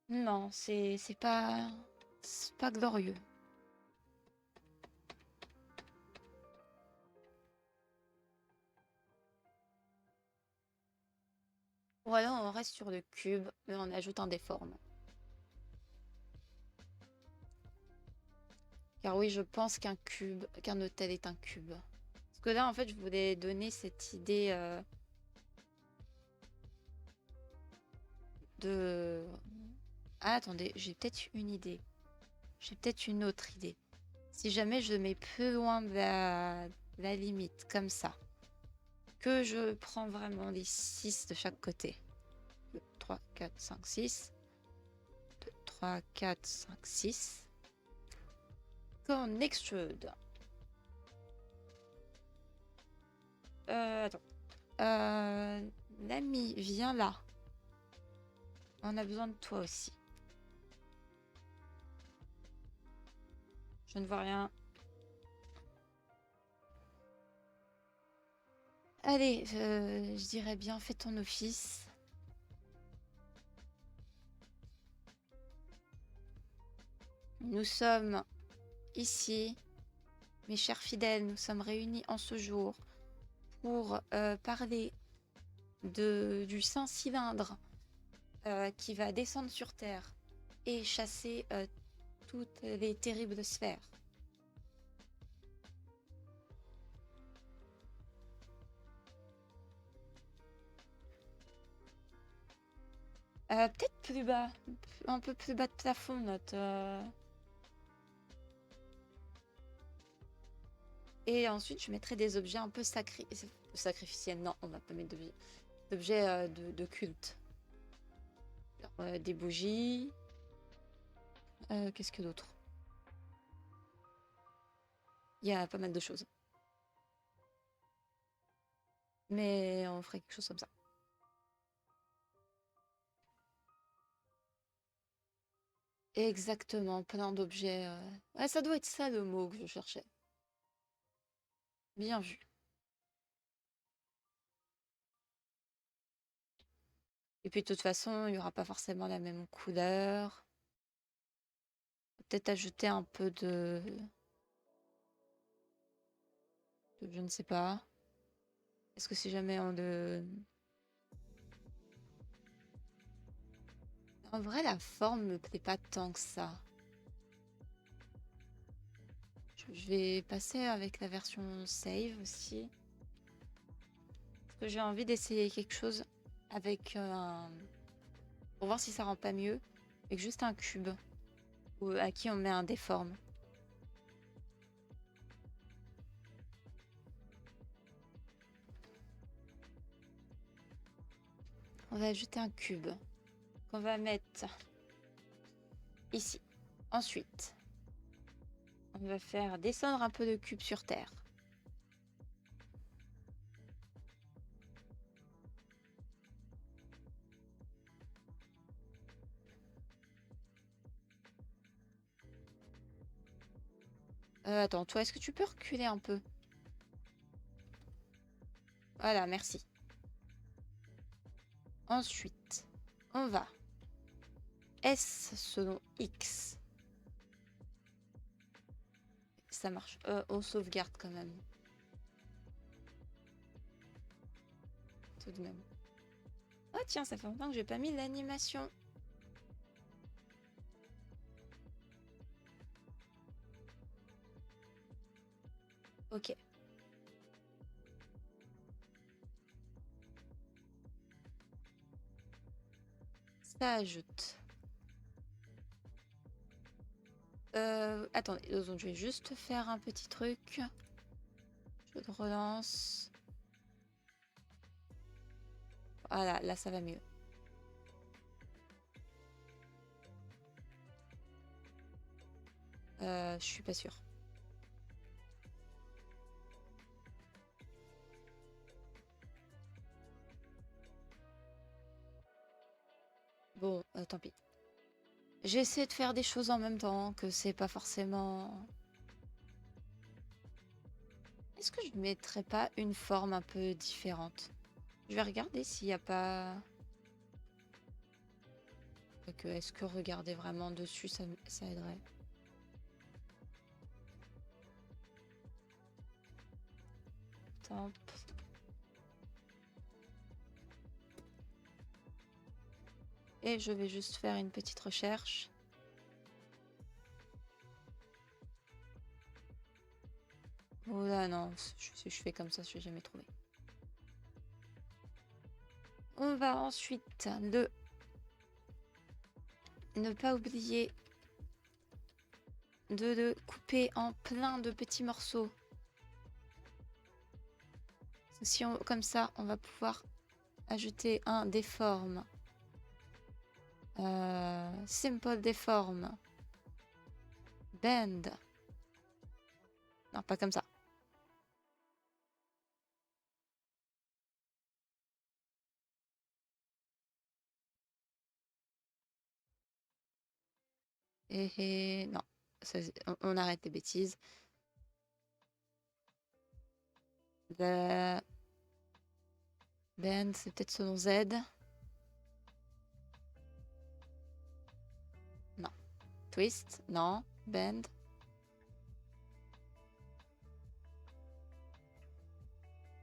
Non, c'est pas glorieux. Voilà, on reste sur le cube, mais on ajoute un des formes. Car oui, je pense qu'un hôtel est un cube. Parce que là, en fait, je voulais donner cette idée de... Ah, attendez, j'ai peut-être une idée. J'ai peut-être une autre idée. Si jamais je mets plus loin de la limite, comme ça, que je prends vraiment les 6 de chaque côté. 2, 3, 4, 5, 6. 2, 3, 4, 5, 6. Qu'on extrude. Attends. L'ami, viens là. On a besoin de toi aussi. Je ne vois rien. Allez, je dirais bien, fais ton office. Nous sommes ici, mes chers fidèles, nous sommes réunis en ce jour pour parler du Saint Cylindre qui va descendre sur Terre et chasser toutes les terribles sphères. Peut-être plus bas, un peu plus bas de plafond, notre... Et ensuite, je mettrai des objets un peu sacrificiels. Non, on va pas mettre d'objets de culte. Alors, des bougies. Qu'est-ce que d'autre? Il y a pas mal de choses. Mais on ferait quelque chose comme ça. Exactement, plein d'objets. Ouais, ça doit être ça le mot que je cherchais. Bien vu. Et puis de toute façon, il n'y aura pas forcément la même couleur. Peut-être ajouter un peu je ne sais pas. Est-ce que si jamais on le... En vrai, la forme me plaît pas tant que ça. Je vais passer avec la version save aussi. Parce que j'ai envie d'essayer quelque chose avec un... Pour voir si ça rend pas mieux. Avec juste un cube. Ou à qui on met un déforme. On va ajouter un cube. Qu'on va mettre ici. Ensuite, on va faire descendre un peu de cube sur Terre. Attends, toi, est-ce que tu peux reculer un peu? Voilà, merci. Ensuite, on va S selon X. Ça marche. On sauvegarde quand même. Tout de même. Oh tiens, ça fait longtemps que j'ai pas mis l'animation. Ok. Ça ajoute. Attendez, donc je vais juste faire un petit truc. Jeu de relance. Voilà, là ça va mieux. Je suis pas sûre. Bon, tant pis. J'essaie de faire des choses en même temps, que c'est pas forcément... Est-ce que je mettrais pas une forme un peu différente? Je vais regarder s'il n'y a pas... Est-ce que regarder vraiment dessus, ça aiderait? Temp. Et je vais juste faire une petite recherche. Oh là non, je fais comme ça, je vais jamais trouver. On va ensuite ne pas oublier de le couper en plein de petits morceaux. Si on, comme ça, on va pouvoir ajouter un déforme. Simple deform. Bend. Non, pas comme ça. Non. On arrête les bêtises. Bend, c'est peut-être selon Z. Non. Twist, non. Bend.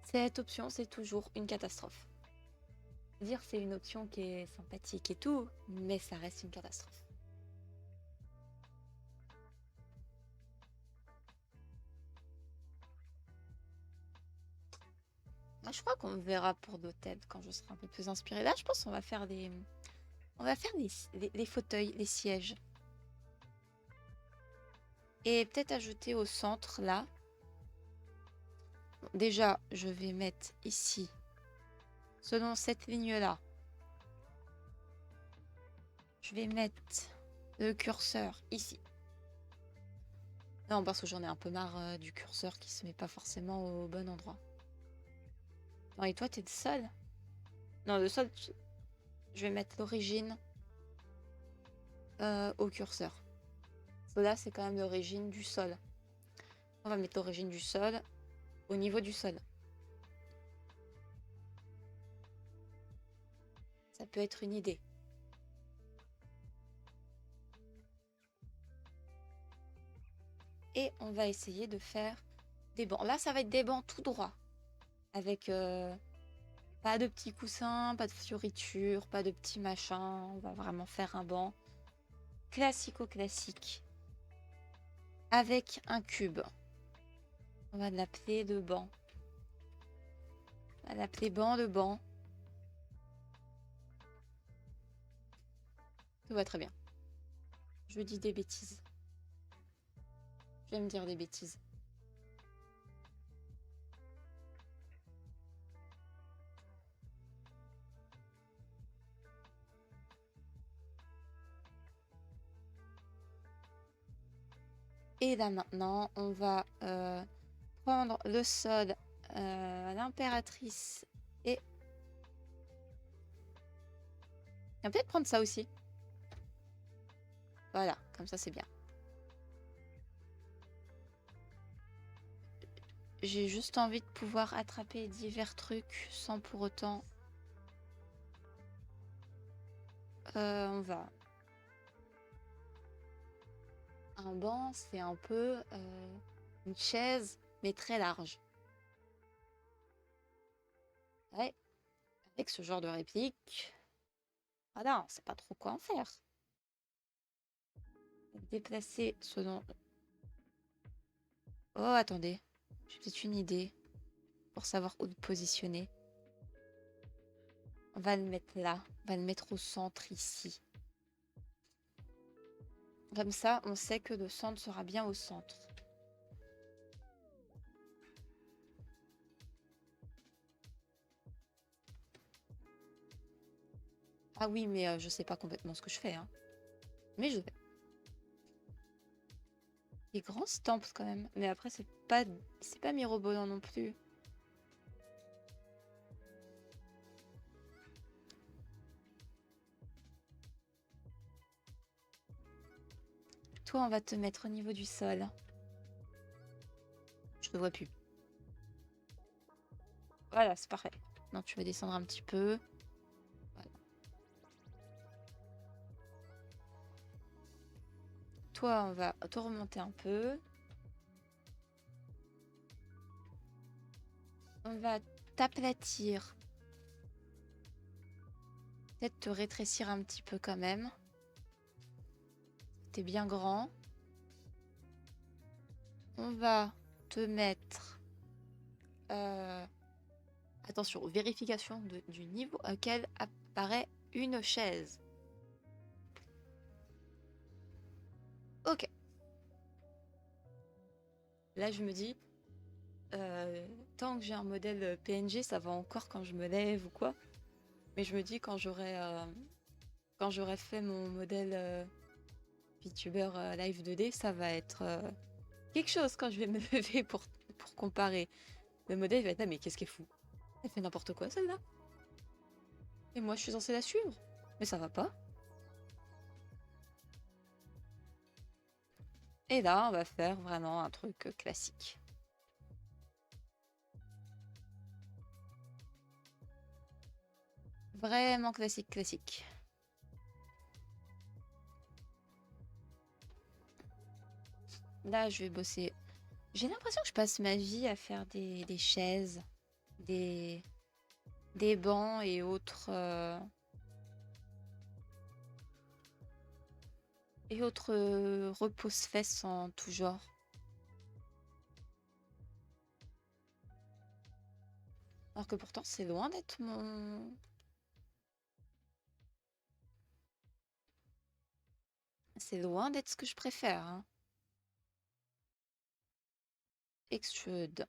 Cette option, c'est toujours une catastrophe. Dire c'est une option qui est sympathique et tout, mais ça reste une catastrophe. Je crois qu'on verra pour d'autres têtes quand je serai un peu plus inspirée. Là, je pense qu'on va faire des... On va faire les fauteuils, les sièges. Et peut-être ajouter au centre, là. Bon, déjà, je vais mettre ici, selon cette ligne-là, je vais mettre le curseur ici. Non, parce que j'en ai un peu marre du curseur qui se met pas forcément au bon endroit. Non, et toi, t'es le sol? Non, le sol, je vais mettre l'origine au curseur. Là, c'est quand même l'origine du sol. On va mettre l'origine du sol au niveau du sol. Ça peut être une idée. Et on va essayer de faire des bancs. Là, ça va être des bancs tout droits. Avec pas de petits coussins, pas de fioritures, pas de petits machins. On va vraiment faire un banc classico-classique. Avec un cube. On va l'appeler le banc. On va l'appeler banc de banc. Tout va très bien. Je dis des bêtises. J'aime dire des bêtises. Et là maintenant, on va prendre le sol, l'impératrice et... On va peut-être prendre ça aussi. Voilà, comme ça c'est bien. j'ai juste envie de pouvoir attraper divers trucs sans pour autant... on va... Un banc, c'est un peu une chaise, mais très large. Ouais, avec ce genre de réplique... Ah non, c'est pas trop quoi en faire. Déplacer ce dont... Oh, attendez. J'ai peut-être une idée pour savoir où le positionner. On va le mettre là. On va le mettre au centre ici. Comme ça, on sait que le centre sera bien au centre. Ah oui, mais je sais pas complètement ce que je fais, hein. Mais je vais. Des grands stamps quand même. Mais après, c'est pas mirobolant non plus. Toi, on va te mettre au niveau du sol. Je te vois plus. Voilà, c'est parfait. Non, tu vas descendre un petit peu. Voilà. Toi, on va te remonter un peu. On va t'aplatir. Peut-être te rétrécir un petit peu quand même. T'es bien grand. On va te mettre... attention, vérification du niveau auquel apparaît une chaise. Ok. Là, je me dis, tant que j'ai un modèle PNG, ça va encore quand je me lève ou quoi. Mais je me dis, quand j'aurai fait mon modèle VTuber Live 2D, ça va être quelque chose quand je vais me lever pour comparer. Le modèle va être là, mais qu'est-ce qui est fou? Elle fait n'importe quoi, celle-là. Et moi, je suis censée la suivre. Mais ça va pas. Et là, on va faire vraiment un truc classique. Vraiment classique, classique. Là, je vais bosser. J'ai l'impression que je passe ma vie à faire des chaises, des, des bancs et autres repose-fesses en tout genre. Alors que pourtant, c'est loin d'être mon... C'est loin d'être ce que je préfère, hein. Extrude.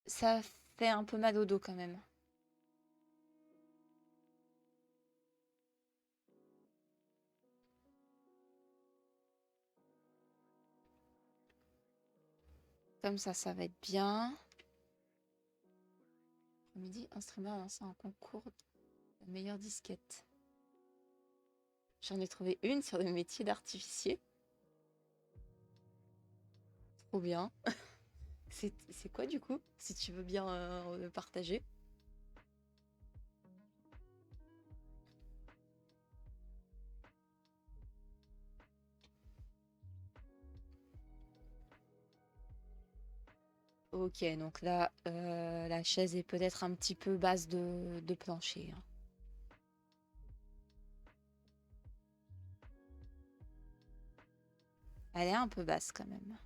Ça fait un peu mal au dos quand même. Comme ça va être bien. Midi, un streamer a lancé un concours de meilleure disquette. J'en ai trouvé une sur le métier d'artificier. Trop bien. C'est quoi du coup? Si tu veux bien le partager. Ok, donc là, la chaise est peut-être un petit peu basse de plancher, hein. Elle est un peu basse quand même.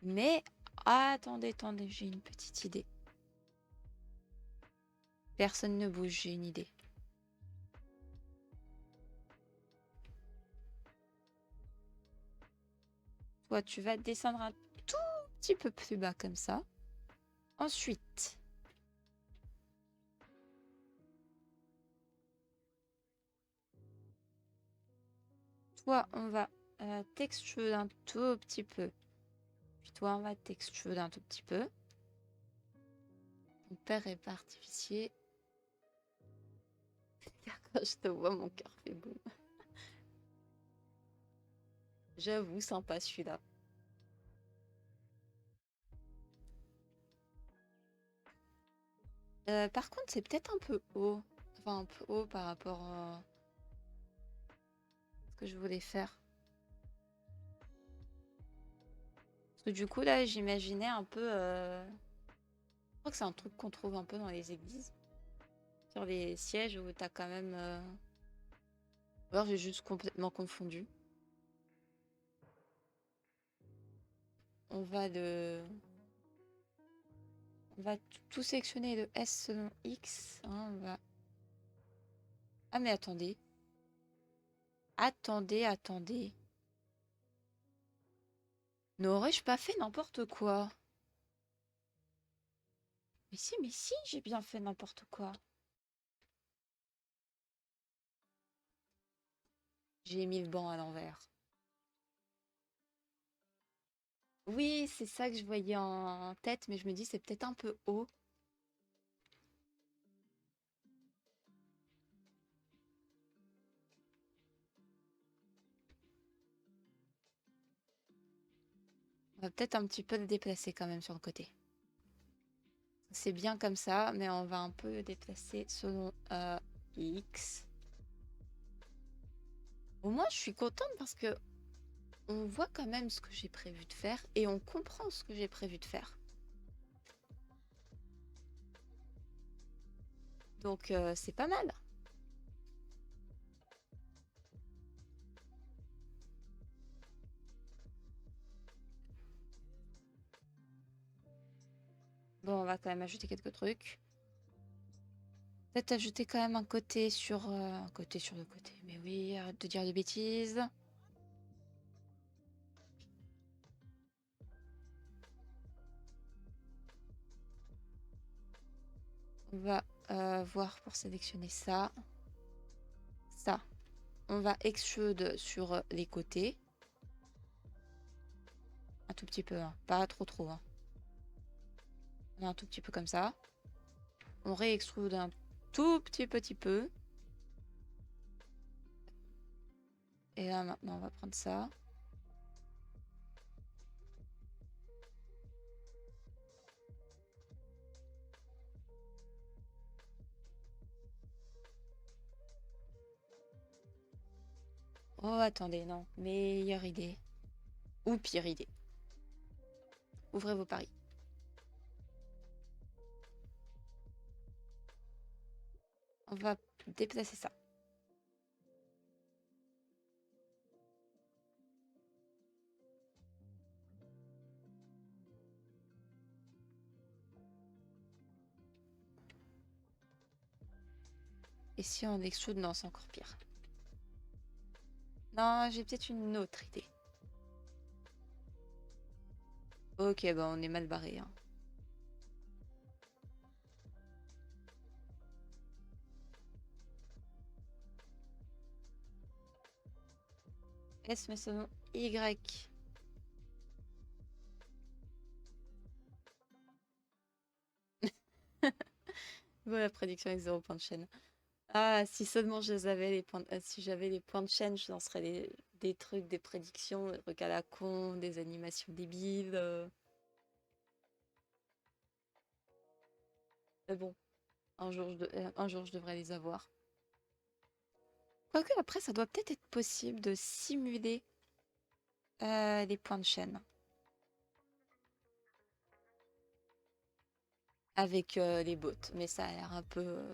Mais, attendez, j'ai une petite idée. Personne ne bouge, j'ai une idée. Toi, tu vas descendre un tout petit peu plus bas comme ça. Ensuite, toi, on va texturer un tout petit peu. Puis toi, on va texturer un tout petit peu. Mon père est pas artificier. Quand je te vois, mon cœur fait boum. J'avoue, sympa celui-là. Par contre, c'est peut-être un peu haut. Enfin, un peu haut par rapport à ce que je voulais faire. Parce que du coup, là, j'imaginais un peu... Je crois que c'est un truc qu'on trouve un peu dans les églises. Sur les sièges où t'as quand même... Ou alors j'ai juste complètement confondu. On va de... On va tout sectionner de S selon X. Hein, on va... Ah mais attendez. Attendez. N'aurais-je pas fait n'importe quoi? Mais si, j'ai bien fait n'importe quoi. J'ai mis le banc à l'envers. Oui, c'est ça que je voyais en tête, mais je me dis c'est peut-être un peu haut. On va peut-être un petit peu le déplacer quand même sur le côté. C'est bien comme ça, mais on va un peu le déplacer selon X. Au moins, je suis contente parce que on voit quand même ce que j'ai prévu de faire et on comprend ce que j'ai prévu de faire. Donc, c'est pas mal. Bon, on va quand même ajouter quelques trucs. Peut-être ajouter quand même un côté sur... un côté sur le côté. Mais oui, arrête de dire des bêtises. On va voir pour sélectionner ça. Ça. On va extrude sur les côtés. Un tout petit peu, hein. Pas trop, hein. Un tout petit peu comme ça. On réextrude un tout petit peu. Et là, maintenant, on va prendre ça. Oh, attendez, non. Meilleure idée. Ou pire idée. Ouvrez vos paris. On va déplacer ça. Et si on extrude, non, c'est encore pire. Non, j'ai peut-être une autre idée. Ok, bah on est mal barré, hein. S, mais selon Y. Voilà, prédiction avec 0 point de chaîne. Ah, si seulement si j'avais les points de chaîne, je lancerais des trucs, des prédictions, des trucs à la con, des animations débiles. Mais bon, un jour je devrais les avoir. Quoique après, ça doit peut-être être possible de simuler les points de chaîne avec les bots. Mais ça a l'air un peu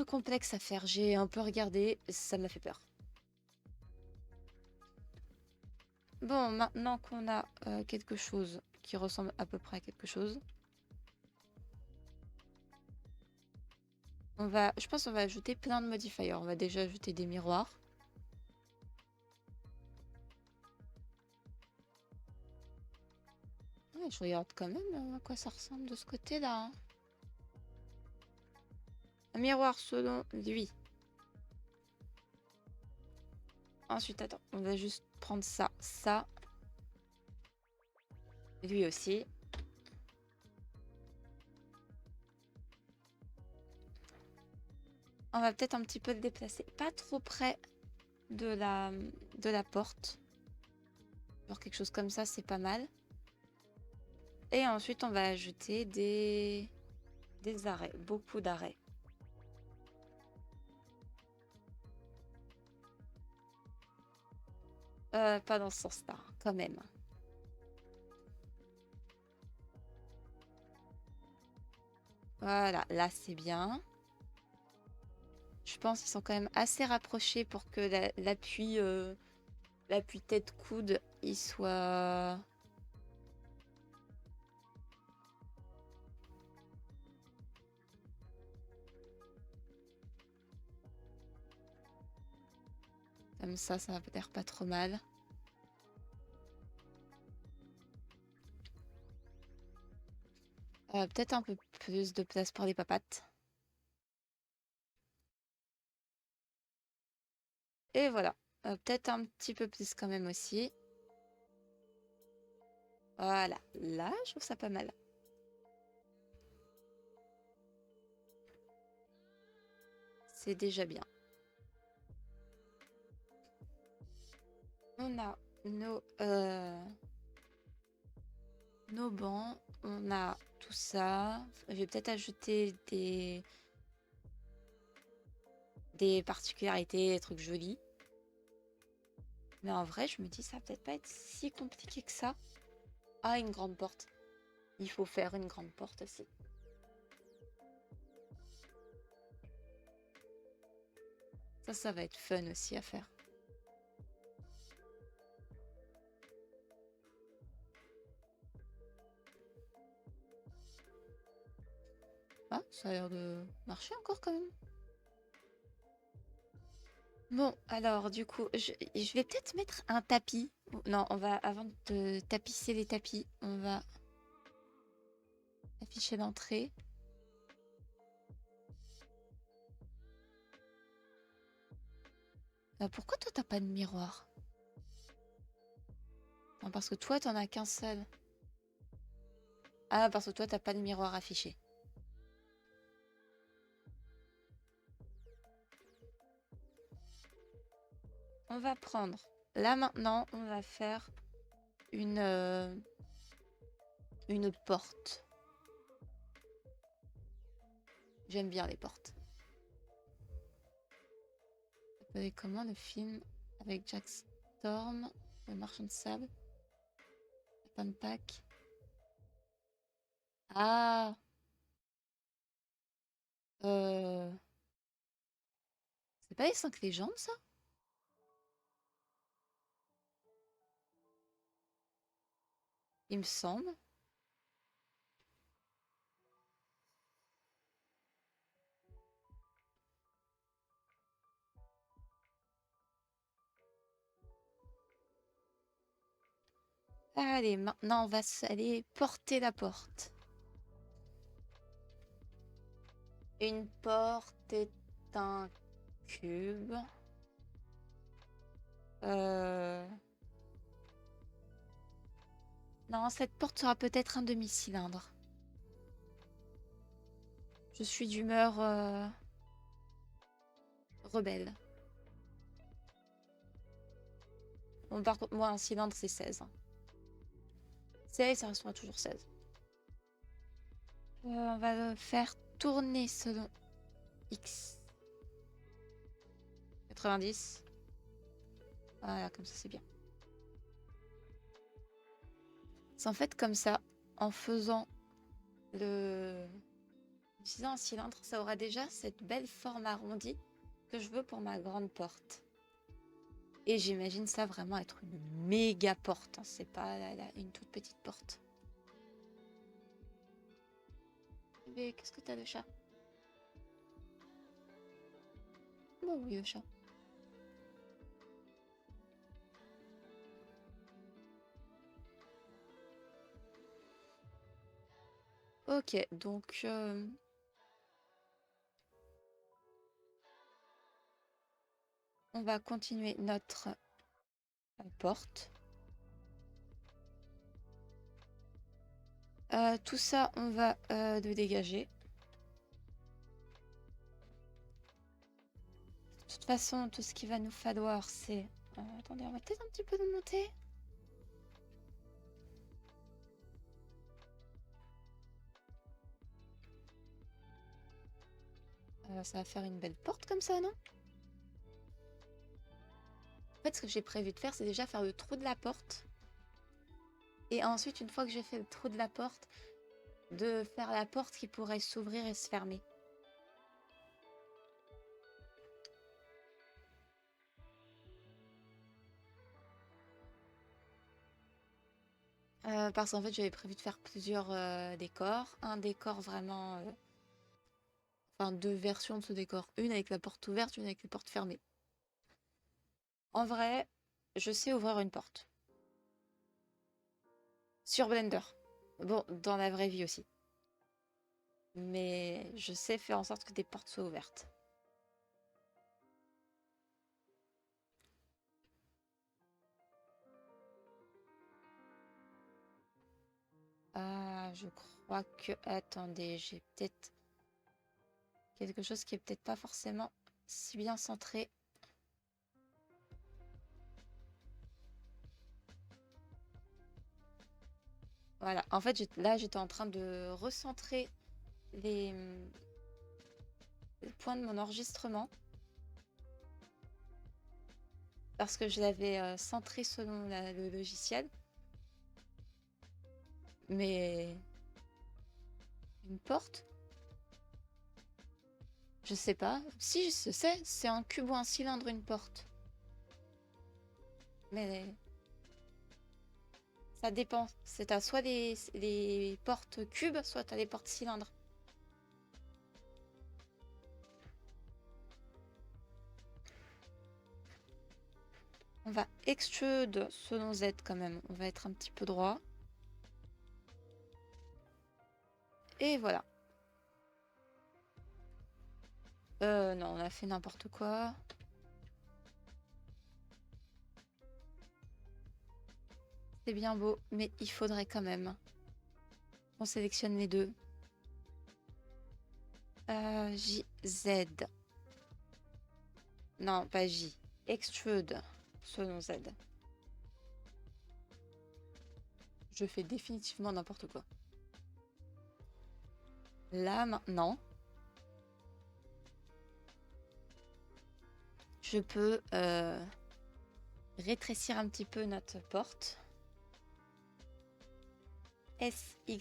complexe à faire. J'ai un peu regardé, ça m'a fait peur. Bon, maintenant qu'on a quelque chose qui ressemble à peu près à quelque chose, je pense qu'on va ajouter plein de modifiers. On va déjà ajouter des miroirs. Ouais, je regarde quand même à quoi ça ressemble de ce côté-là, hein. Un miroir selon lui. Ensuite, attends, on va juste prendre ça. Lui aussi. On va peut-être un petit peu le déplacer. Pas trop près de la porte. Genre quelque chose comme ça, c'est pas mal. Et ensuite, on va ajouter des Des arrêts, beaucoup d'arrêts. Pas dans ce sens-là, quand même. Voilà, là c'est bien. Je pense qu'ils sont quand même assez rapprochés pour que l'appui l'appui tête-coude, il soit... Comme ça va peut-être pas trop mal. Peut-être un peu plus de place pour les papates. Et voilà. Peut-être un petit peu plus quand même aussi. Voilà. Là, je trouve ça pas mal. C'est déjà bien. On a nos bancs. On a tout ça. Je vais peut-être ajouter des particularités, des trucs jolis. Mais en vrai, je me dis, ça va peut-être pas être si compliqué que ça. Ah, une grande porte. Il faut faire une grande porte aussi. Ça va être fun aussi à faire. Ah, ça a l'air de marcher encore quand même. Bon, alors du coup, je vais peut-être mettre un tapis. Non, on va, avant de tapisser les tapis, on va afficher l'entrée. Pourquoi toi, t'as pas de miroir? Non, parce que toi, t'en as qu'un seul. Ah, parce que toi, t'as pas de miroir affiché. On va prendre... Là, maintenant, on va faire une porte. J'aime bien les portes. Ça s'appelait comment le film avec Jack Storm, le marchand de sable, Pan Pack. Ah, c'est pas les 5 légendes, ça? Il me semble. Allez, maintenant on va aller porter la porte. Une porte est un cube. Non, cette porte sera peut-être un demi-cylindre. Je suis d'humeur rebelle. Bon, par contre, moi, un cylindre, c'est 16. 16, ça restera toujours 16. On va le faire tourner selon X. 90. Voilà, comme ça, c'est bien. C'est en fait comme ça, en faisant le... utilisant un cylindre, ça aura déjà cette belle forme arrondie que je veux pour ma grande porte. Et j'imagine ça vraiment être une méga porte. Hein. C'est pas une toute petite porte. Mais qu'est-ce que t'as de chat? Bon, oui, le chat. Ok, donc... on va continuer notre porte. Tout ça, on va le dégager. De toute façon, tout ce qu'il va nous falloir, c'est... attendez, on va peut-être un petit peu le monter. Ça va faire une belle porte comme ça, non? En fait, ce que j'ai prévu de faire, c'est déjà faire le trou de la porte. Et ensuite, une fois que j'ai fait le trou de la porte, de faire la porte qui pourrait s'ouvrir et se fermer. Parce qu'en fait, j'avais prévu de faire plusieurs décors. Un décor vraiment... Enfin, deux versions de ce décor. Une avec la porte ouverte, une avec la porte fermée. En vrai, je sais ouvrir une porte. Sur Blender. Bon, dans la vraie vie aussi. Mais je sais faire en sorte que des portes soient ouvertes. Ah, je crois que... Attendez, j'ai peut-être quelque chose qui est peut-être pas forcément si bien centré. Voilà, en fait, là, j'étais en train de recentrer les points de mon enregistrement. Parce que je l'avais centré selon le logiciel. Mais une porte? Je sais pas. Si, je sais, c'est un cube ou un cylindre, une porte. Mais ça dépend. C'est à soit les portes cubes, soit à les portes cylindres. On va extrude selon Z quand même. On va être un petit peu droit. Et voilà. Non, on a fait n'importe quoi. C'est bien beau, mais il faudrait quand même qu'on sélectionne les deux. J, Z. Non, pas J. Extrude selon Z. Je fais définitivement n'importe quoi. Là, maintenant, je peux rétrécir un petit peu notre porte. SY.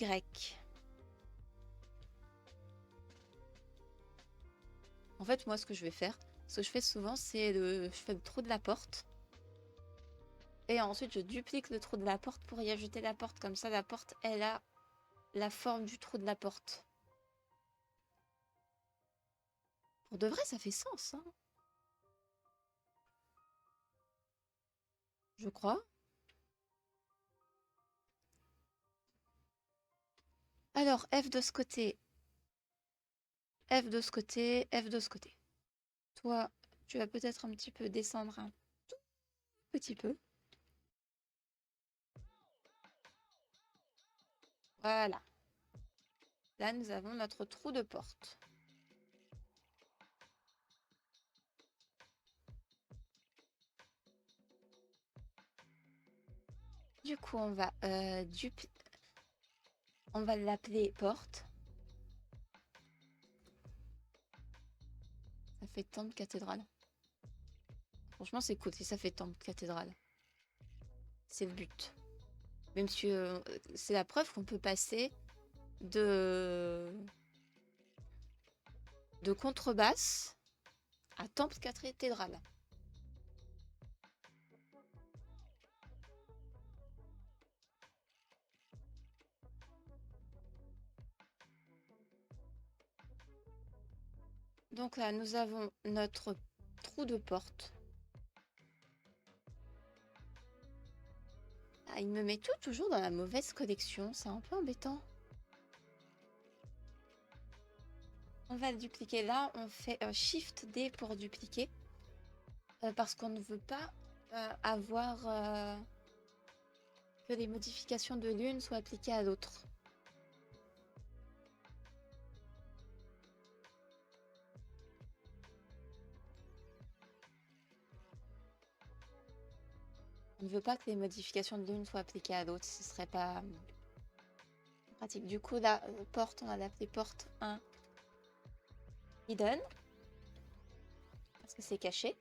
En fait, moi, ce que je vais faire, ce que je fais souvent, c'est je fais le trou de la porte. Et ensuite, je duplique le trou de la porte pour y ajouter la porte. Comme ça, la porte, elle a la forme du trou de la porte. Pour de vrai, ça fait sens, hein, je crois. Alors, F de ce côté. F de ce côté. F de ce côté. Toi, tu vas peut-être un petit peu descendre un tout petit peu. Voilà. Là, nous avons notre trou de porte. Du coup, on va l'appeler porte. Ça fait temple cathédrale. Franchement, c'est cool si ça fait temple cathédrale. C'est le but. Même si c'est la preuve qu'on peut passer de contrebasse à temple cathédrale. Donc là, nous avons notre trou de porte. Ah, il me met tout toujours dans la mauvaise collection. C'est un peu embêtant. On va le dupliquer là. On fait Shift D pour dupliquer. Parce qu'on ne veut pas avoir que les modifications de l'une soient appliquées à l'autre. On ne veut pas que les modifications de l'une soient appliquées à l'autre. Ce serait pas pratique. Du coup, la porte, on va l'appeler porte 1 hidden. parce que c'est caché.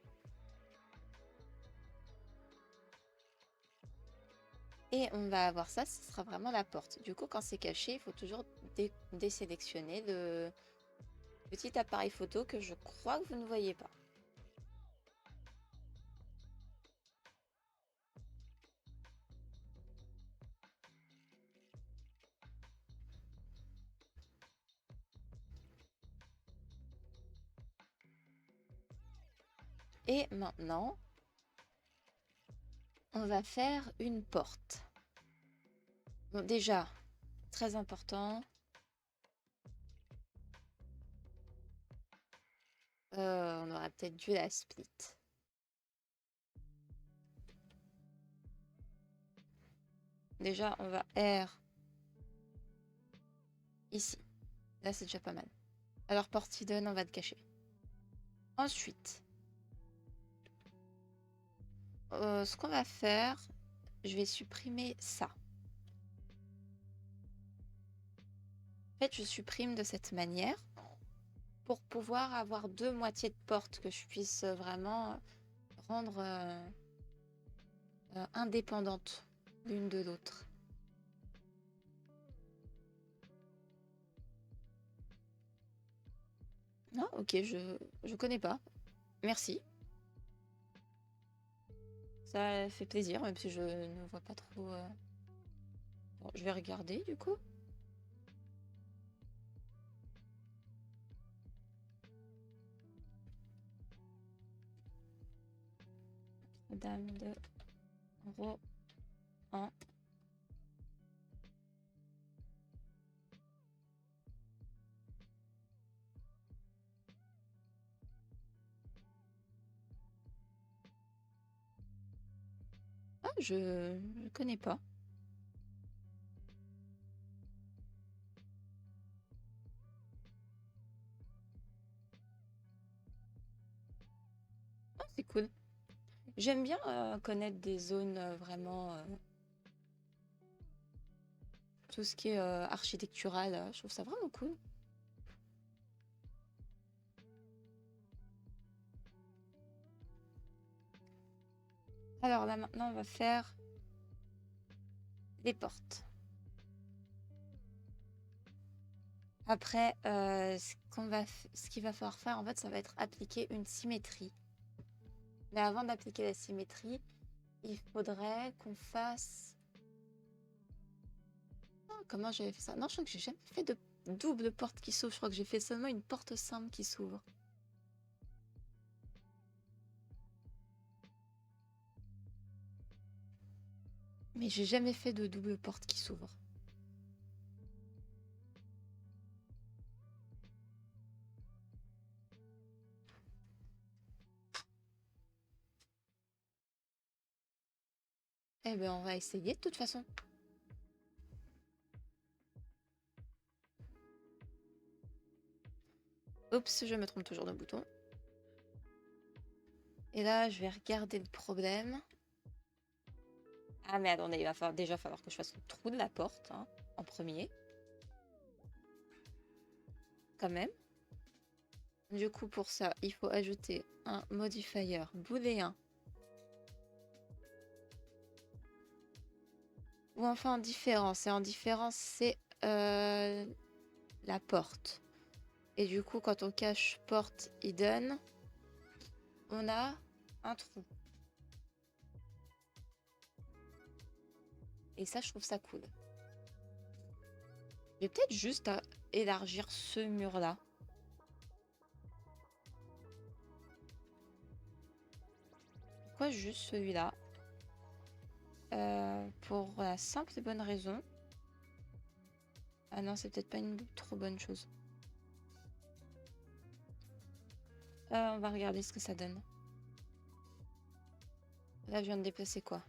Et on va avoir ça, ce sera vraiment la porte. Du coup, quand c'est caché, il faut toujours désélectionner le petit appareil photo que je crois que vous ne voyez pas. Et maintenant, on va faire une porte. Bon, déjà, très important, on aurait peut-être dû la split. Déjà, on va R ici. Là, c'est déjà pas mal. Alors, porte hidden, on va le cacher. Ensuite, ce qu'on va faire, je vais supprimer ça. En fait, je supprime de cette manière pour pouvoir avoir deux moitiés de porte que je puisse vraiment rendre indépendantes l'une de l'autre. Non, ok, je connais pas. Merci. Ça fait plaisir, même si je ne vois pas trop. Bon, je vais regarder du coup. Dame de Rohan. Ah, je connais pas. Ah, c'est cool. J'aime bien connaître des zones vraiment. Tout ce qui est architectural, je trouve ça vraiment cool. Alors là maintenant on va faire les portes. Après, ce qu'il va falloir faire en fait, ça va être appliquer une symétrie. Mais avant d'appliquer la symétrie, il faudrait qu'on fasse. Ah, comment j'avais fait ça? Non, je crois que j'ai jamais fait de double porte qui s'ouvre. Je crois que j'ai fait seulement une porte simple qui s'ouvre. Mais j'ai jamais fait de double porte qui s'ouvre. Eh ben, on va essayer de toute façon. Oups, je me trompe toujours de bouton. Et là, je vais regarder le problème. Ah, mais attendez, il va déjà falloir que je fasse le trou de la porte, hein, en premier. Quand même. Du coup, pour ça, il faut ajouter un modifier booléen. Ou enfin en différence. Et en différence, c'est la porte. Et du coup, quand on cache porte hidden, on a un trou. Et ça, je trouve ça cool. Je vais peut-être juste élargir ce mur-là. Pourquoi juste celui-là? Pour la simple et bonne raison. Ah non, c'est peut-être pas une trop bonne chose. On va regarder ce que ça donne. Là, je viens de déplacer quoi?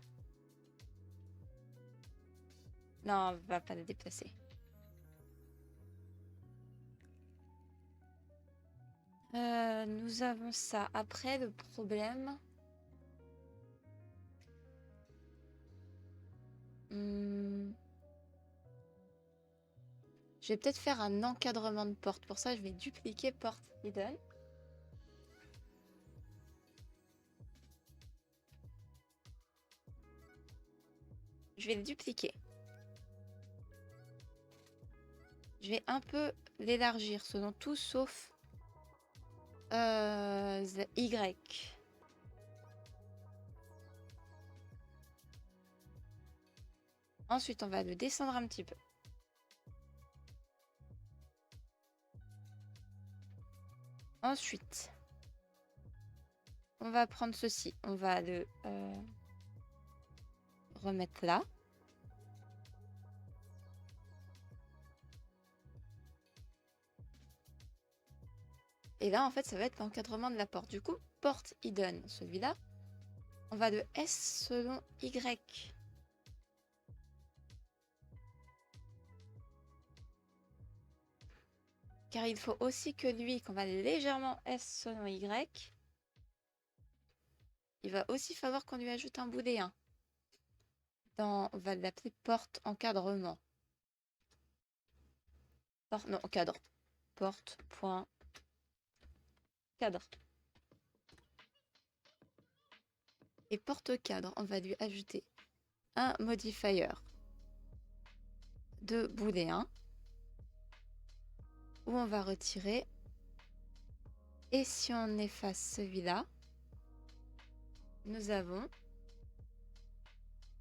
Non, on va pas le déplacer. Nous avons ça. Après, le problème... Je vais peut-être faire un encadrement de porte. Pour ça, je vais dupliquer porte hidden. je vais le dupliquer. Je vais un peu l'élargir selon tout sauf Y. Ensuite, on va le descendre un petit peu. Ensuite, on va prendre ceci. On va le remettre là. Et là, en fait, ça va être l'encadrement de la porte. Du coup, porte hidden, celui-là. On va de S selon Y. Car il faut aussi que lui, qu'on va légèrement S selon Y, il va aussi falloir qu'on lui ajoute un bout des 1. On va l'appeler porte encadrement. Non, cadre. Porte, point, cadre. Et porte cadre, on va lui ajouter un modifier de booléen où on va retirer. Et si on efface celui-là, nous avons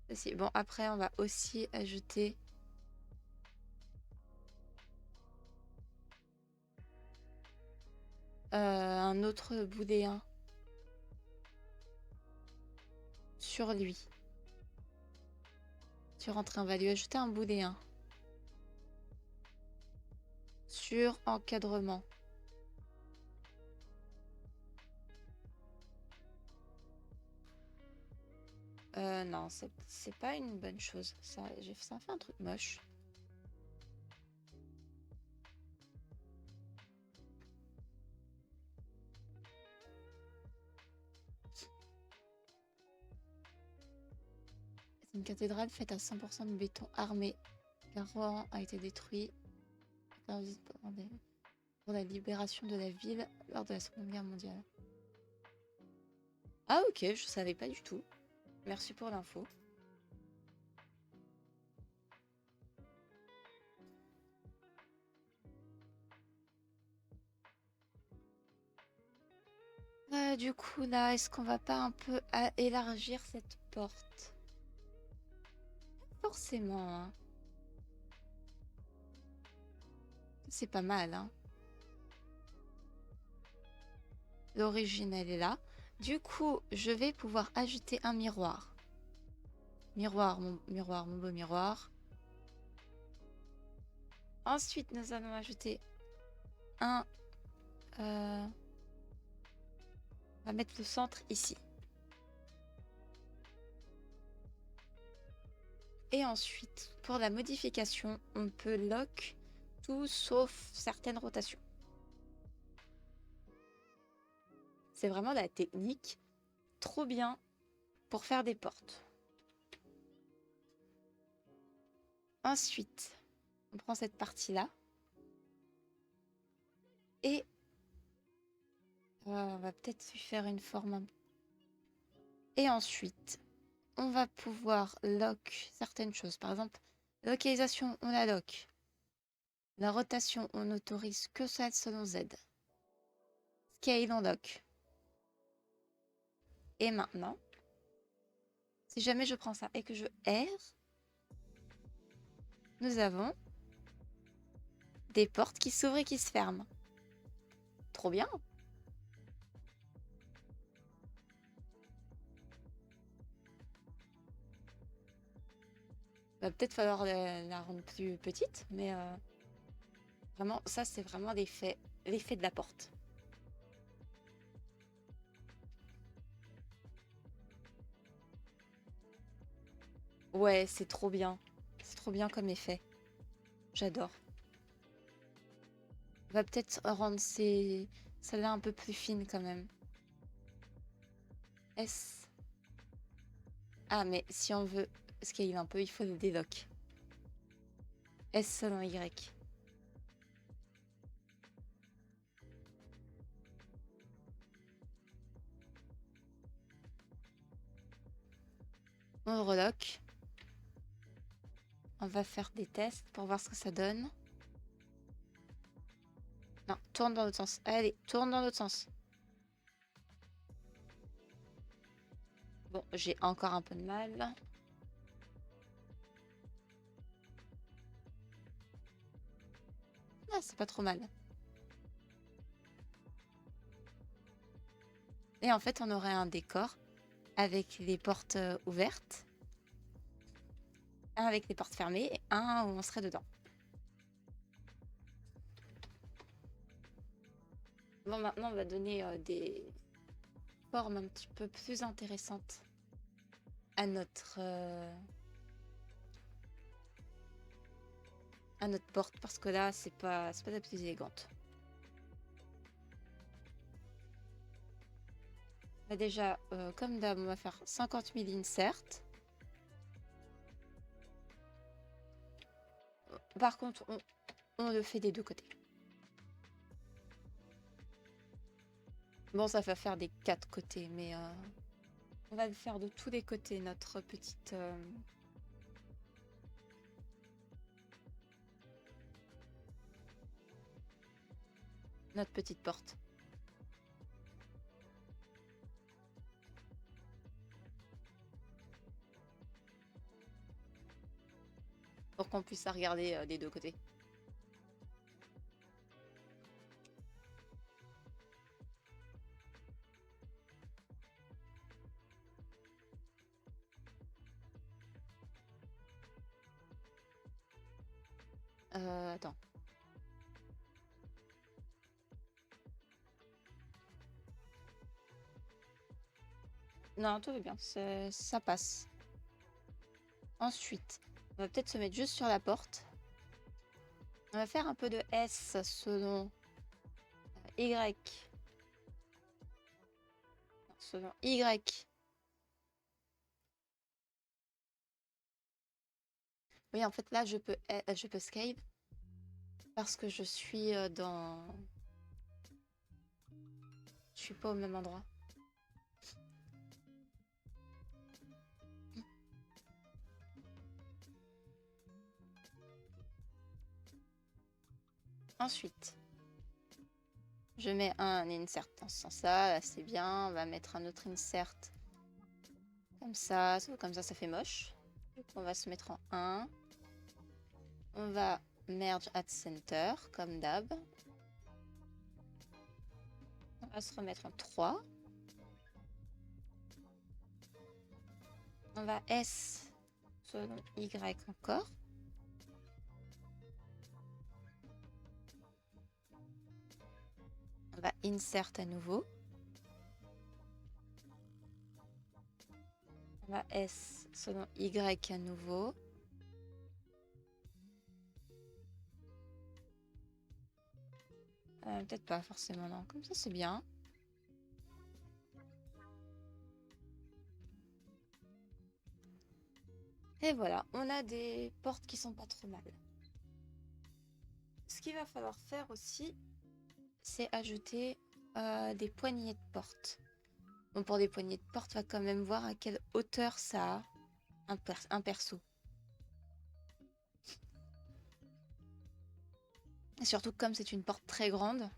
ceci. Bon, après, on va aussi ajouter un autre booléen sur lui. Sur entrée, on va lui ajouter un booléen sur encadrement. Non, c'est pas une bonne chose. Ça fait un truc moche. C'est une cathédrale faite à 100% de béton armé. Car Rohan a été détruit pour la libération de la ville lors de la Seconde Guerre mondiale. Ah ok, je savais pas du tout. Merci pour l'info. Du coup là, est-ce qu'on va pas un peu élargir cette porte? Forcément. Hein. C'est pas mal. Hein. L'origine, elle est là. Du coup, je vais pouvoir ajouter un miroir. Miroir, mon beau miroir. Ensuite, nous allons ajouter un... on va mettre le centre ici. Et ensuite, pour la modification, on peut lock tout sauf certaines rotations. C'est vraiment la technique trop bien pour faire des portes. Ensuite, on prend cette partie-là. Et on va peut-être lui faire une forme. Et ensuite, on va pouvoir lock certaines choses. Par exemple, localisation, on la lock. La rotation, on n'autorise que ça selon Z. Scale, on lock. Et maintenant, si jamais je prends ça et que je R, nous avons des portes qui s'ouvrent et qui se ferment. Trop bien! Va peut-être falloir la rendre plus petite, mais vraiment, ça c'est vraiment l'effet de la porte. Ouais, c'est trop bien. C'est trop bien comme effet. J'adore. On va peut-être rendre celle-là un peu plus fine quand même. S. Ah, mais si on veut scale un peu, il faut le délock. S selon Y. On relock. On va faire des tests pour voir ce que ça donne. Non, tourne dans l'autre sens. Allez, tourne dans l'autre sens. Bon, j'ai encore un peu de mal. Ah, c'est pas trop mal. Et en fait, on aurait un décor avec les portes ouvertes, un avec les portes fermées et un où on serait dedans. Bon, maintenant, on va donner des formes un petit peu plus intéressantes à notre porte, parce que là, c'est pas la plus élégante. Bah, déjà, comme d'hab, on va faire 50 000 insert. Par contre, on le fait des deux côtés. Bon, ça va faire des 4 côtés, mais on va le faire de tous les côtés, notre petite... notre petite porte. Pour qu'on puisse la regarder des deux côtés. Attends. Non, tout va bien, ça passe. Ensuite, on va peut-être se mettre juste sur la porte. On va faire un peu de S selon Y. Selon Y. Oui, en fait, là, je peux scale parce que je suis dans... Je suis pas au même endroit. Ensuite, je mets un insert dans ce sens-là, c'est bien. On va mettre un autre insert comme ça ça fait moche. Donc, on va se mettre en 1. On va merge at center, comme d'hab. On va se remettre en 3. On va S selon Y encore. On va insert à nouveau. On va S selon Y à nouveau. Peut-être pas forcément, non. Comme ça, c'est bien. Et voilà, on a des portes qui sont pas trop mal. Ce qu'il va falloir faire aussi, c'est ajouter des poignées de porte. Bon, pour des poignées de porte, on va quand même voir à quelle hauteur ça a un perso. Et surtout, comme c'est une porte très grande.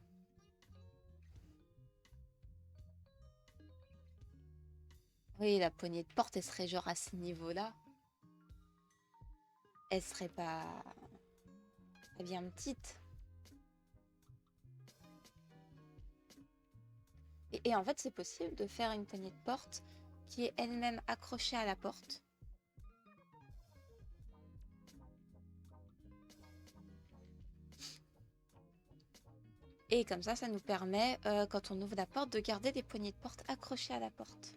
Oui, la poignée de porte, elle serait genre à ce niveau-là. Elle serait pas bien petite. Et en fait, c'est possible de faire une poignée de porte qui est elle-même accrochée à la porte. Et comme ça nous permet, quand on ouvre la porte, de garder des poignées de porte accrochées à la porte.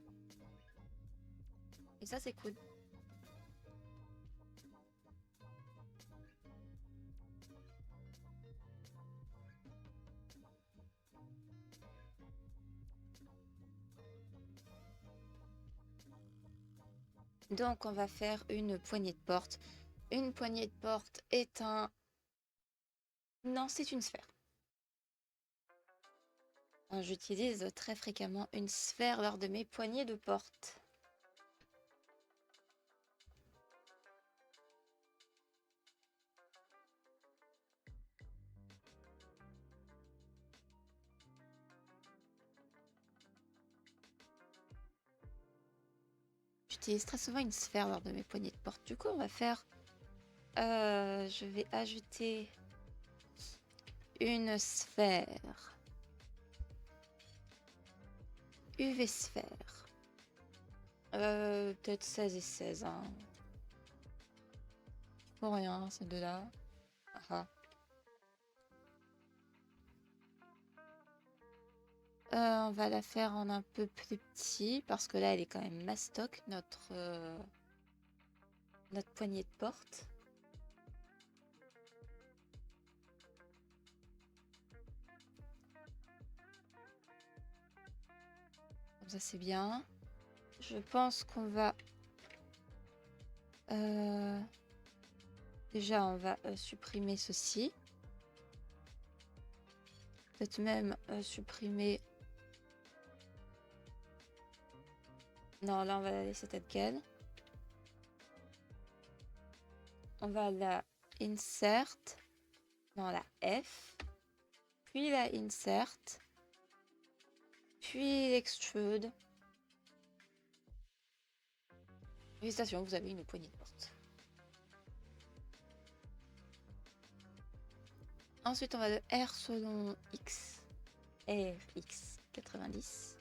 Et ça, c'est cool. Donc, on va faire une poignée de porte. Une poignée de porte est un... Non, c'est une sphère. J'utilise très fréquemment une sphère lors de mes poignées de porte. j'utilise très souvent une sphère lors de mes poignées de porte. Du coup, on va faire... je vais ajouter une sphère. UV sphère. Peut-être 16 et 16. Hein. Pour rien, ces deux-là. Ah. On va la faire en un peu plus petit parce que là, elle est quand même mastoc, notre poignée de porte. Comme ça, c'est bien. Je pense qu'on va... déjà, on va supprimer ceci. Peut-être même supprimer... Non, là, on va la laisser telle quelle. On va la insert. Non, la F. Puis la insert. Puis l'extrude. Félicitations, vous avez une poignée de porte. Ensuite, on va de R selon X. RX 90.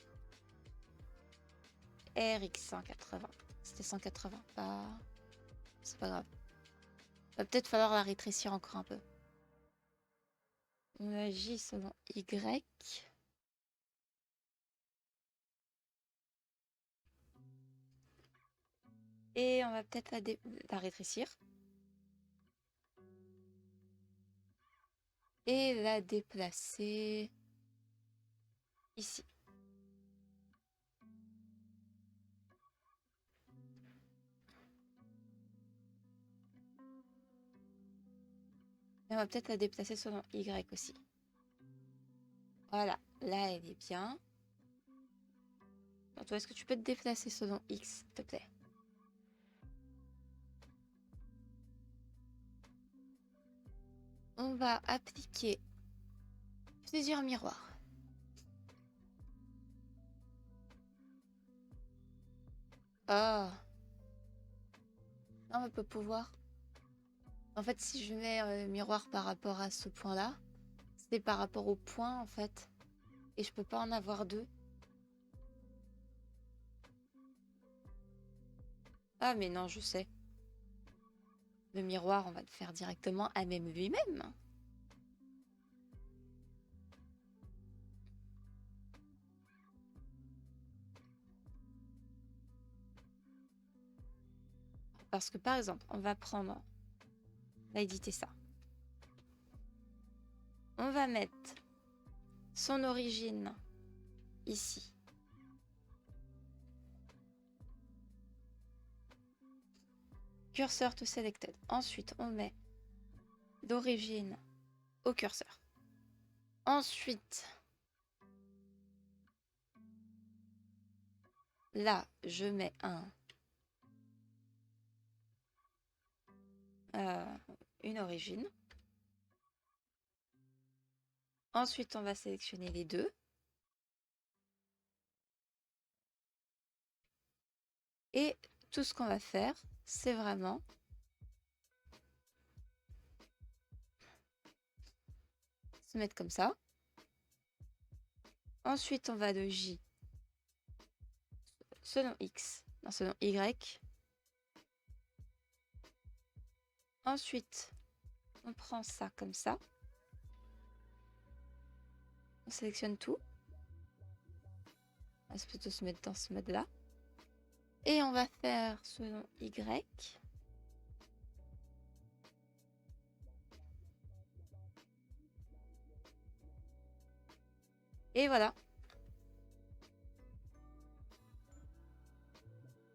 RX 180. C'était 180, pas... C'est pas grave. Va peut-être falloir la rétrécir encore un peu. On a J selon Y. Et on va peut-être la rétrécir. Et la déplacer ici. Et on va peut-être la déplacer selon Y aussi. Voilà, là elle est bien. Donc, toi, est-ce que tu peux te déplacer selon X, s'il te plaît? On va appliquer plusieurs miroirs. Oh. Non, on peut pouvoir. En fait, si je mets un miroir par rapport à ce point-là, c'est par rapport au point, en fait. Et je peux pas en avoir deux. Ah, mais non, je sais. Le miroir, on va le faire directement à même lui-même. Parce que, par exemple, on va prendre... On va éditer ça. On va mettre son origine ici. Cursor to selected. Ensuite, on met d'origine au curseur. Ensuite, là, je mets une origine. Ensuite, on va sélectionner les deux. Et tout ce qu'on va faire, c'est vraiment se mettre comme ça. Ensuite, on va de J selon X, non, selon Y. Ensuite, on prend ça comme ça. On sélectionne tout. On va plutôt se mettre dans ce mode-là. Et on va faire selon Y. Et voilà.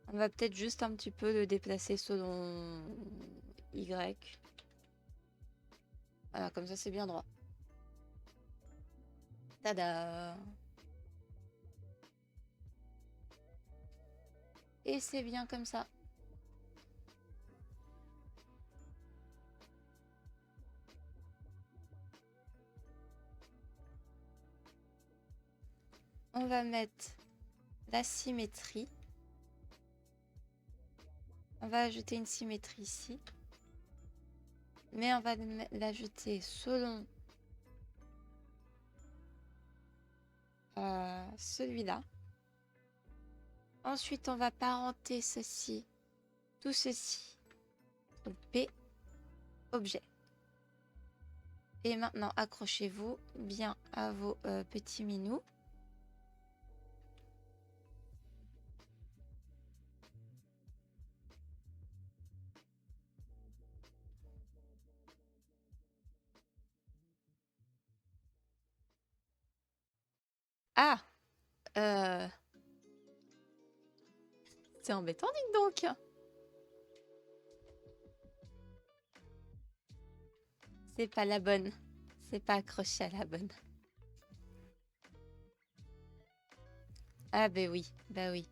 On va peut-être juste un petit peu le déplacer selon Y. Voilà, comme ça c'est bien droit. Tada! Et c'est bien comme ça. On va mettre la symétrie. On va ajouter une symétrie ici. Mais on va l'ajouter selon celui-là. Ensuite, on va parenter ceci, tout ceci, sur P, objet. Et maintenant, accrochez-vous bien à vos petits minous. Ah, c'est embêtant, dites donc. C'est pas la bonne. C'est pas accroché à la bonne. Ah ben oui, bah oui.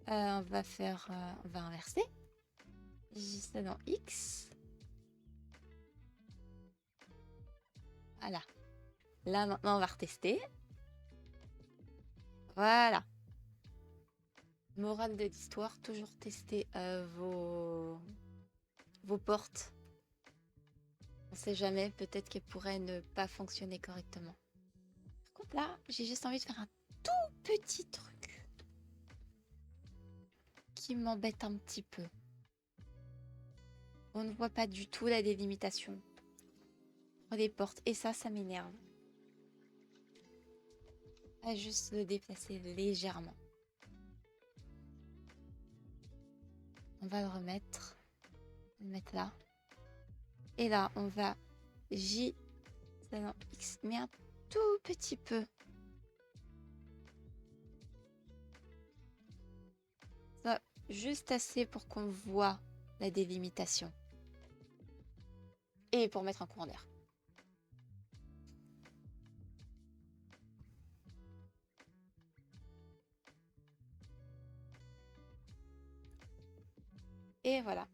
On va faire, on va inverser. J'ai ça dans X. Voilà. Là maintenant on va retester. Voilà. Morale de l'histoire, toujours tester vos portes. On sait jamais, peut-être qu'elles pourraient ne pas fonctionner correctement. Par contre là, j'ai juste envie de faire un tout petit truc qui m'embête un petit peu. On ne voit pas du tout la délimitation des portes et ça m'énerve. À juste le déplacer légèrement. On va le remettre. On va le mettre là. Et là, on va J, non, X, mais un tout petit peu. Ça, juste assez pour qu'on voit la délimitation. Et pour mettre un courant d'air. Et voilà.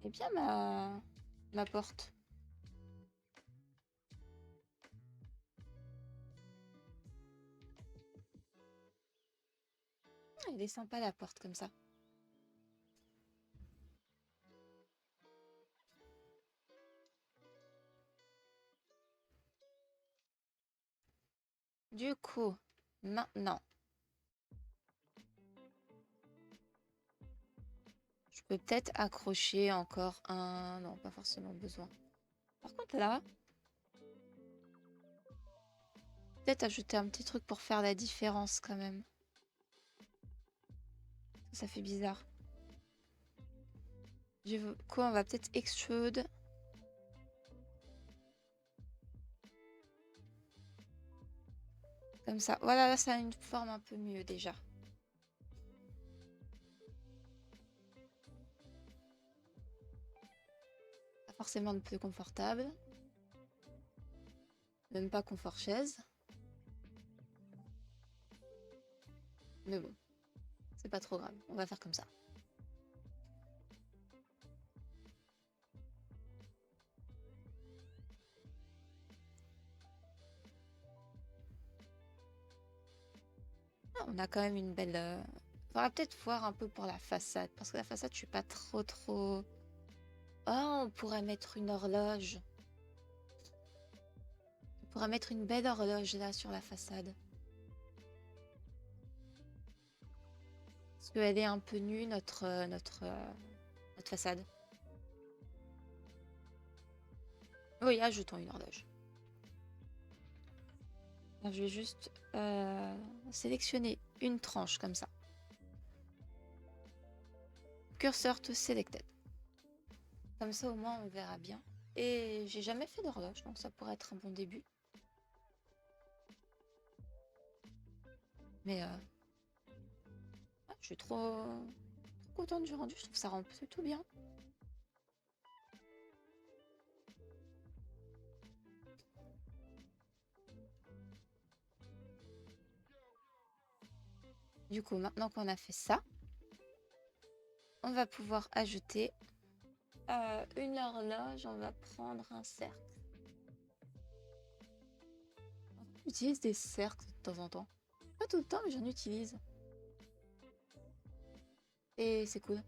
Et bien ma porte. Elle est sympa la porte comme ça. Du coup, maintenant, je peux peut-être accrocher encore un... Non, pas forcément besoin. Par contre là, peut-être ajouter un petit truc pour faire la différence quand même. Ça fait bizarre. Du coup, on va peut-être extrude. Comme ça. Voilà, là, ça a une forme un peu mieux déjà. Pas forcément de plus confortable. Même pas confort chaise. Mais bon, c'est pas trop grave. On va faire comme ça. Ah, on a quand même une belle... On va peut-être voir un peu pour la façade. Parce que la façade, je suis pas trop... Oh, on pourrait mettre une horloge. On pourrait mettre une belle horloge là sur la façade. Parce qu'elle est un peu nue, notre façade. Oui, ajoutons une horloge. Alors, je vais juste sélectionner une tranche comme ça. Cursor to selected. Comme ça, au moins, on verra bien. Et j'ai jamais fait d'horloge, donc ça pourrait être un bon début. Mais je suis trop contente du rendu. Je trouve que ça rend plutôt bien. Du coup, maintenant qu'on a fait ça, on va pouvoir ajouter une horloge. On va prendre un cercle. J'utilise des cercles de temps en temps. Pas tout le temps, mais j'en utilise. et c'est cool.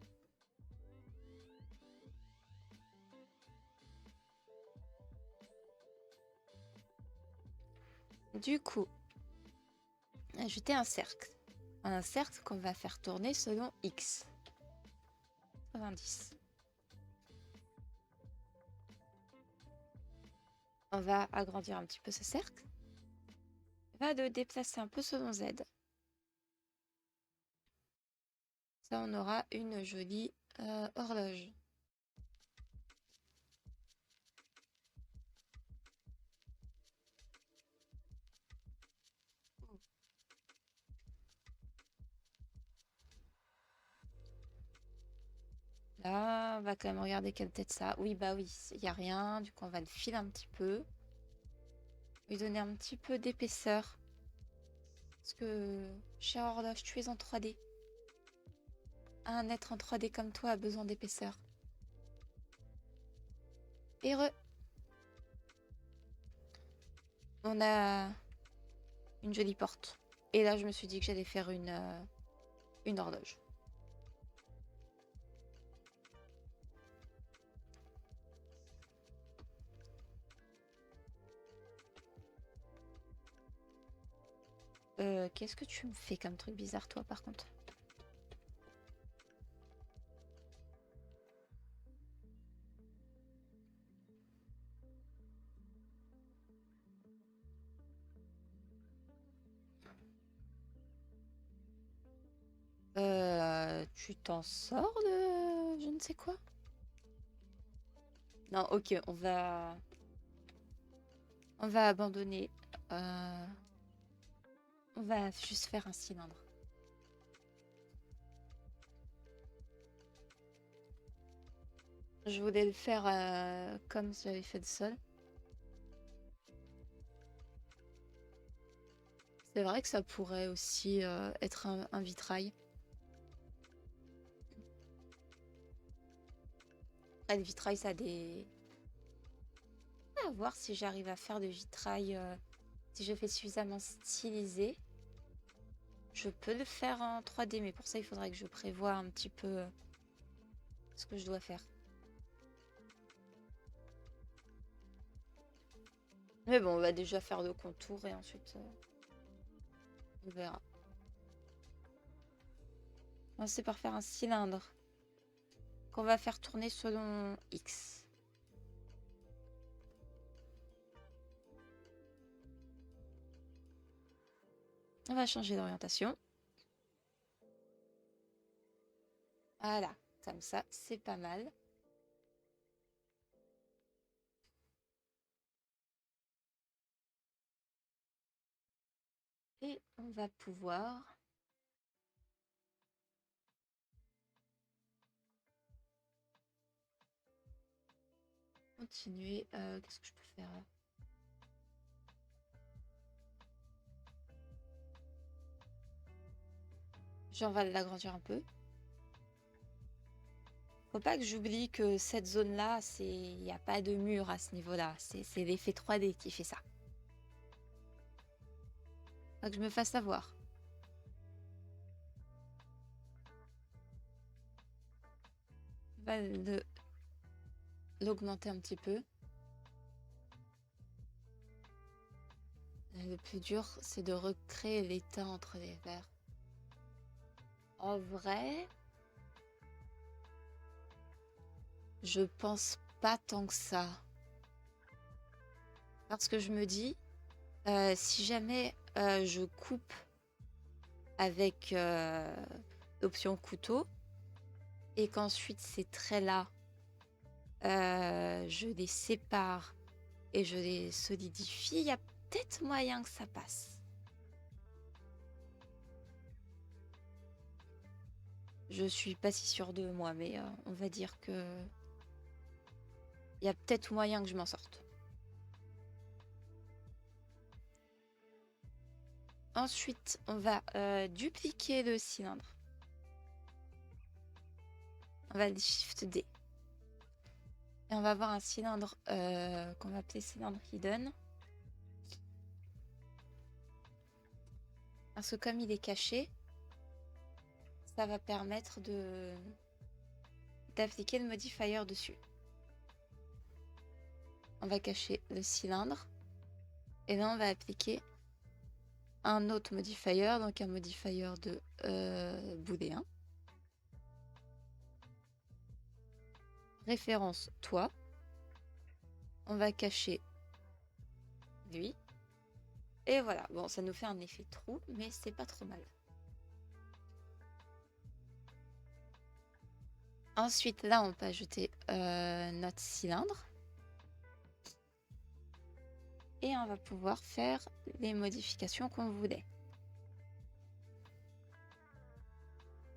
Du coup, ajouter un cercle. Un cercle qu'on va faire tourner selon X. 90. On va agrandir un petit peu ce cercle. On va le déplacer un peu selon Z. Ça, on aura une jolie horloge. Là, on va quand même regarder quelle tête ça a. Oui, bah oui, il n'y a rien. Du coup, on va le filer un petit peu. Lui donner un petit peu d'épaisseur. Parce que, chère horloge, tu es en 3D. Un être en 3D comme toi a besoin d'épaisseur. Heureux. On a une jolie porte. Et là, je me suis dit que j'allais faire une horloge. Qu'est-ce que tu me fais comme truc bizarre, toi, par contre? Tu t'en sors de je ne sais quoi? Non, ok, on va abandonner. On va juste faire un cylindre. Je voulais le faire comme j'avais fait le sol. C'est vrai que ça pourrait aussi être un vitrail. Après, le vitrail, ça a des... À voir si j'arrive à faire de vitrail. Si je fais suffisamment stylisé, je peux le faire en 3D. Mais pour ça, il faudrait que je prévoie un petit peu ce que je dois faire. Mais bon, on va déjà faire le contour et ensuite on verra. Commencer par faire un cylindre qu'on va faire tourner selon X. On va changer d'orientation. Voilà, comme ça, c'est pas mal. Et on va pouvoir continuer. Qu'est-ce que je peux faire là? Genre, on va l'agrandir un peu. Faut pas que j'oublie que cette zone-là, il n'y a pas de mur à ce niveau-là. C'est l'effet 3D qui fait ça. Faut que je me fasse avoir. On va l'augmenter un petit peu. Le plus dur, c'est de recréer l'état entre les verres. En vrai, je pense pas tant que ça. Parce que je me dis, si jamais je coupe avec l'option couteau et qu'ensuite ces traits-là, je les sépare et je les solidifie, il y a peut-être moyen que ça passe. Je suis pas si sûre de moi, mais on va dire que il y a peut-être moyen que je m'en sorte. Ensuite, on va dupliquer le cylindre. On va le Shift D. Et on va avoir un cylindre qu'on va appeler cylindre hidden. Parce que comme il est caché, ça va permettre d'appliquer le modifier dessus. On va cacher le cylindre. Et là, on va appliquer un autre modifier, donc un modifier de booléen. Référence toi. On va cacher lui. Et voilà. Bon, ça nous fait un effet trou, mais c'est pas trop mal. Ensuite, là, on peut ajouter notre cylindre. Et on va pouvoir faire les modifications qu'on voulait.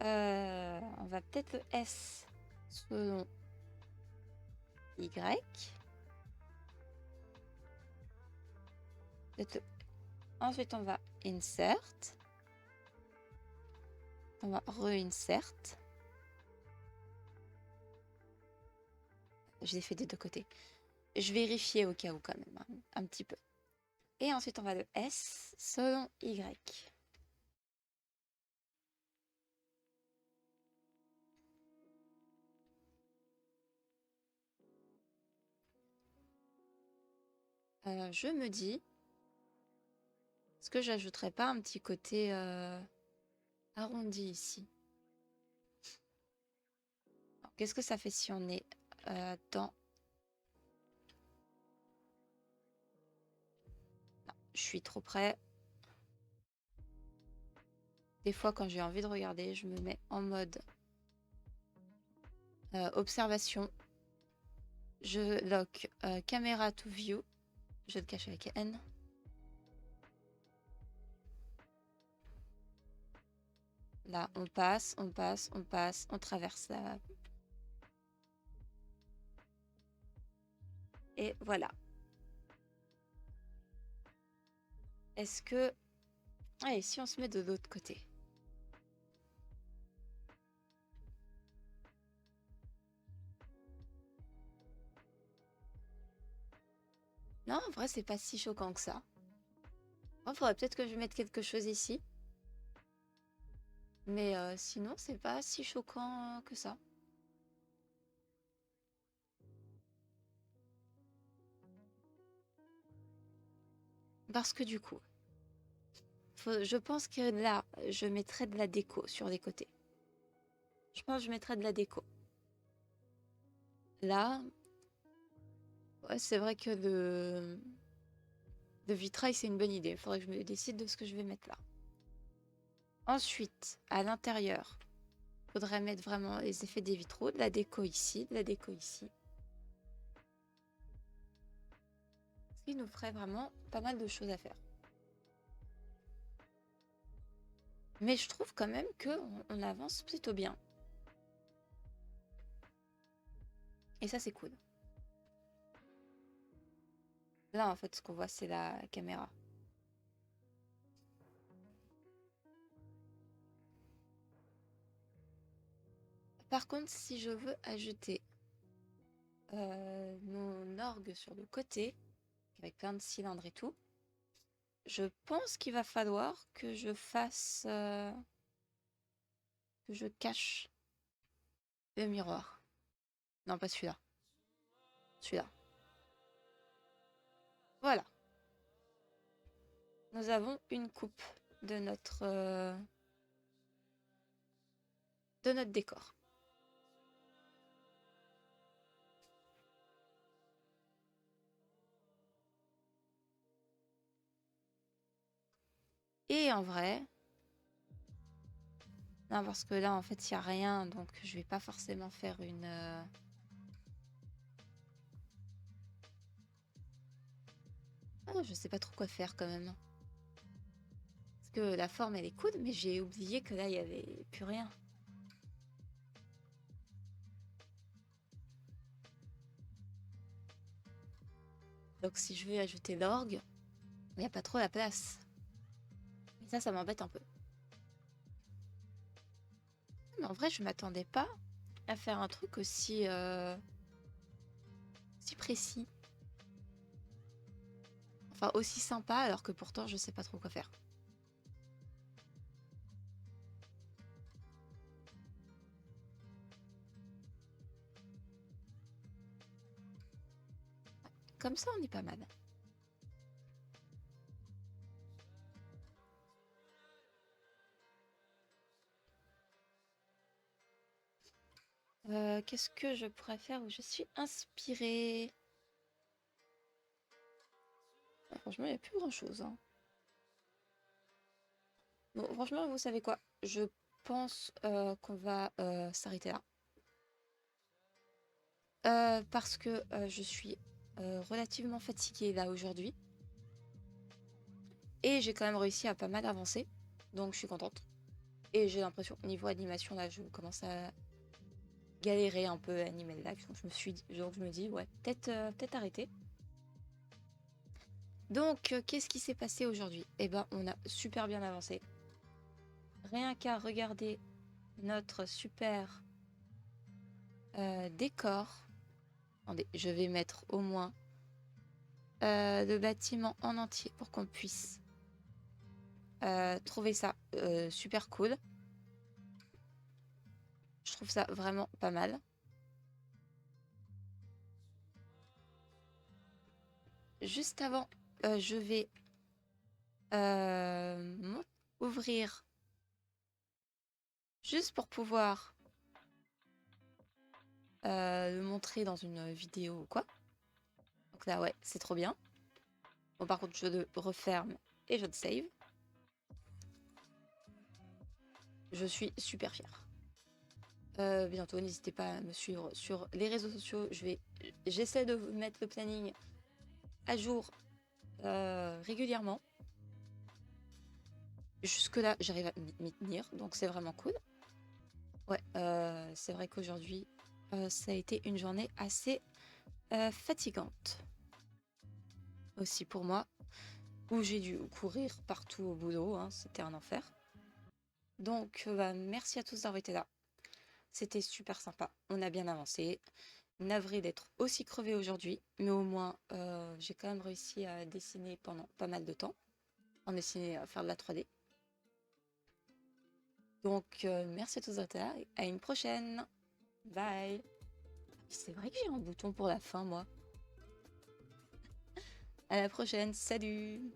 On va peut-être le S selon Y. Ensuite, on va insert. On va reinsert. Je l'ai fait des deux côtés. Je vérifie au cas où quand même, hein, un petit peu. Et ensuite, on va le S selon Y. Je me dis, est-ce que j'ajouterais pas un petit côté arrondi ici? Qu'est-ce que ça fait si on est dans... Non, je suis trop près. Des fois, quand j'ai envie de regarder, je me mets en mode observation. Je lock caméra to view. Je le cache avec N. Là, on passe, on passe, on passe, on traverse la... Et voilà. Est-ce que... Allez, si on se met de l'autre côté. Non, en vrai, c'est pas si choquant que ça. Il faudrait peut-être que je mette quelque chose ici. Mais sinon, c'est pas si choquant que ça. Parce que du coup, je pense que là, je mettrai de la déco sur les côtés. Je pense que je mettrai de la déco. Là, ouais, c'est vrai que le vitrail, c'est une bonne idée. Il faudrait que je me décide de ce que je vais mettre là. Ensuite, à l'intérieur, il faudrait mettre vraiment les effets des vitraux, de la déco ici, de la déco ici. Ce qui nous ferait vraiment pas mal de choses à faire. Mais je trouve quand même qu'on avance plutôt bien. Et ça, c'est cool. Là, en fait, ce qu'on voit, c'est la caméra. Par contre, si je veux ajouter mon orgue sur le côté, avec plein de cylindres et tout, je pense qu'il va falloir que je fasse... que je cache le miroir. Non, pas celui-là. Celui-là. Voilà. Nous avons une coupe de notre décor. Et en vrai... Non, parce que là, en fait, il n'y a rien, donc je vais pas forcément faire une... Ah, je sais pas trop quoi faire quand même. Parce que la forme, elle est cool, mais j'ai oublié que là, il n'y avait plus rien. Donc si je veux ajouter l'orgue, il n'y a pas trop la place. Et ça m'embête un peu. Mais en vrai, je m'attendais pas à faire un truc aussi si précis. Enfin, aussi sympa, alors que pourtant, je sais pas trop quoi faire. comme ça, on est pas mal. Qu'est-ce que je pourrais faire où je suis inspirée? Franchement, il n'y a plus grand-chose, hein. Bon, franchement, vous savez quoi? Je pense qu'on va s'arrêter là. Parce que je suis relativement fatiguée là aujourd'hui. Et j'ai quand même réussi à pas mal avancer. Donc je suis contente. Et j'ai l'impression que niveau animation, là, je commence à galérer un peu à animer le live. Donc je me dis, ouais, peut-être arrêter. Donc, qu'est-ce qui s'est passé aujourd'hui? Eh ben, on a super bien avancé. Rien qu'à regarder notre super décor. Attendez, je vais mettre au moins le bâtiment en entier pour qu'on puisse trouver ça super cool. Je trouve ça vraiment pas mal. Juste avant, je vais ouvrir juste pour pouvoir le montrer dans une vidéo ou quoi. Donc là, ouais, c'est trop bien. Bon, par contre, je le referme et je le save. Je suis super fière. Bientôt, n'hésitez pas à me suivre sur les réseaux sociaux. J'essaie de vous mettre le planning à jour régulièrement. Jusque-là, j'arrive à m'y tenir, donc c'est vraiment cool. Ouais, c'est vrai qu'aujourd'hui, ça a été une journée assez fatigante. Aussi pour moi, où j'ai dû courir partout au boulot, hein, c'était un enfer. Donc, merci à tous d'avoir été là. C'était super sympa, on a bien avancé. Navré d'être aussi crevée aujourd'hui, mais au moins, j'ai quand même réussi à dessiner pendant pas mal de temps. En dessiner, à faire de la 3D. Donc, merci à tous d'avoir été là et à une prochaine. Bye. C'est vrai que j'ai un bouton pour la fin, moi. À la prochaine, salut!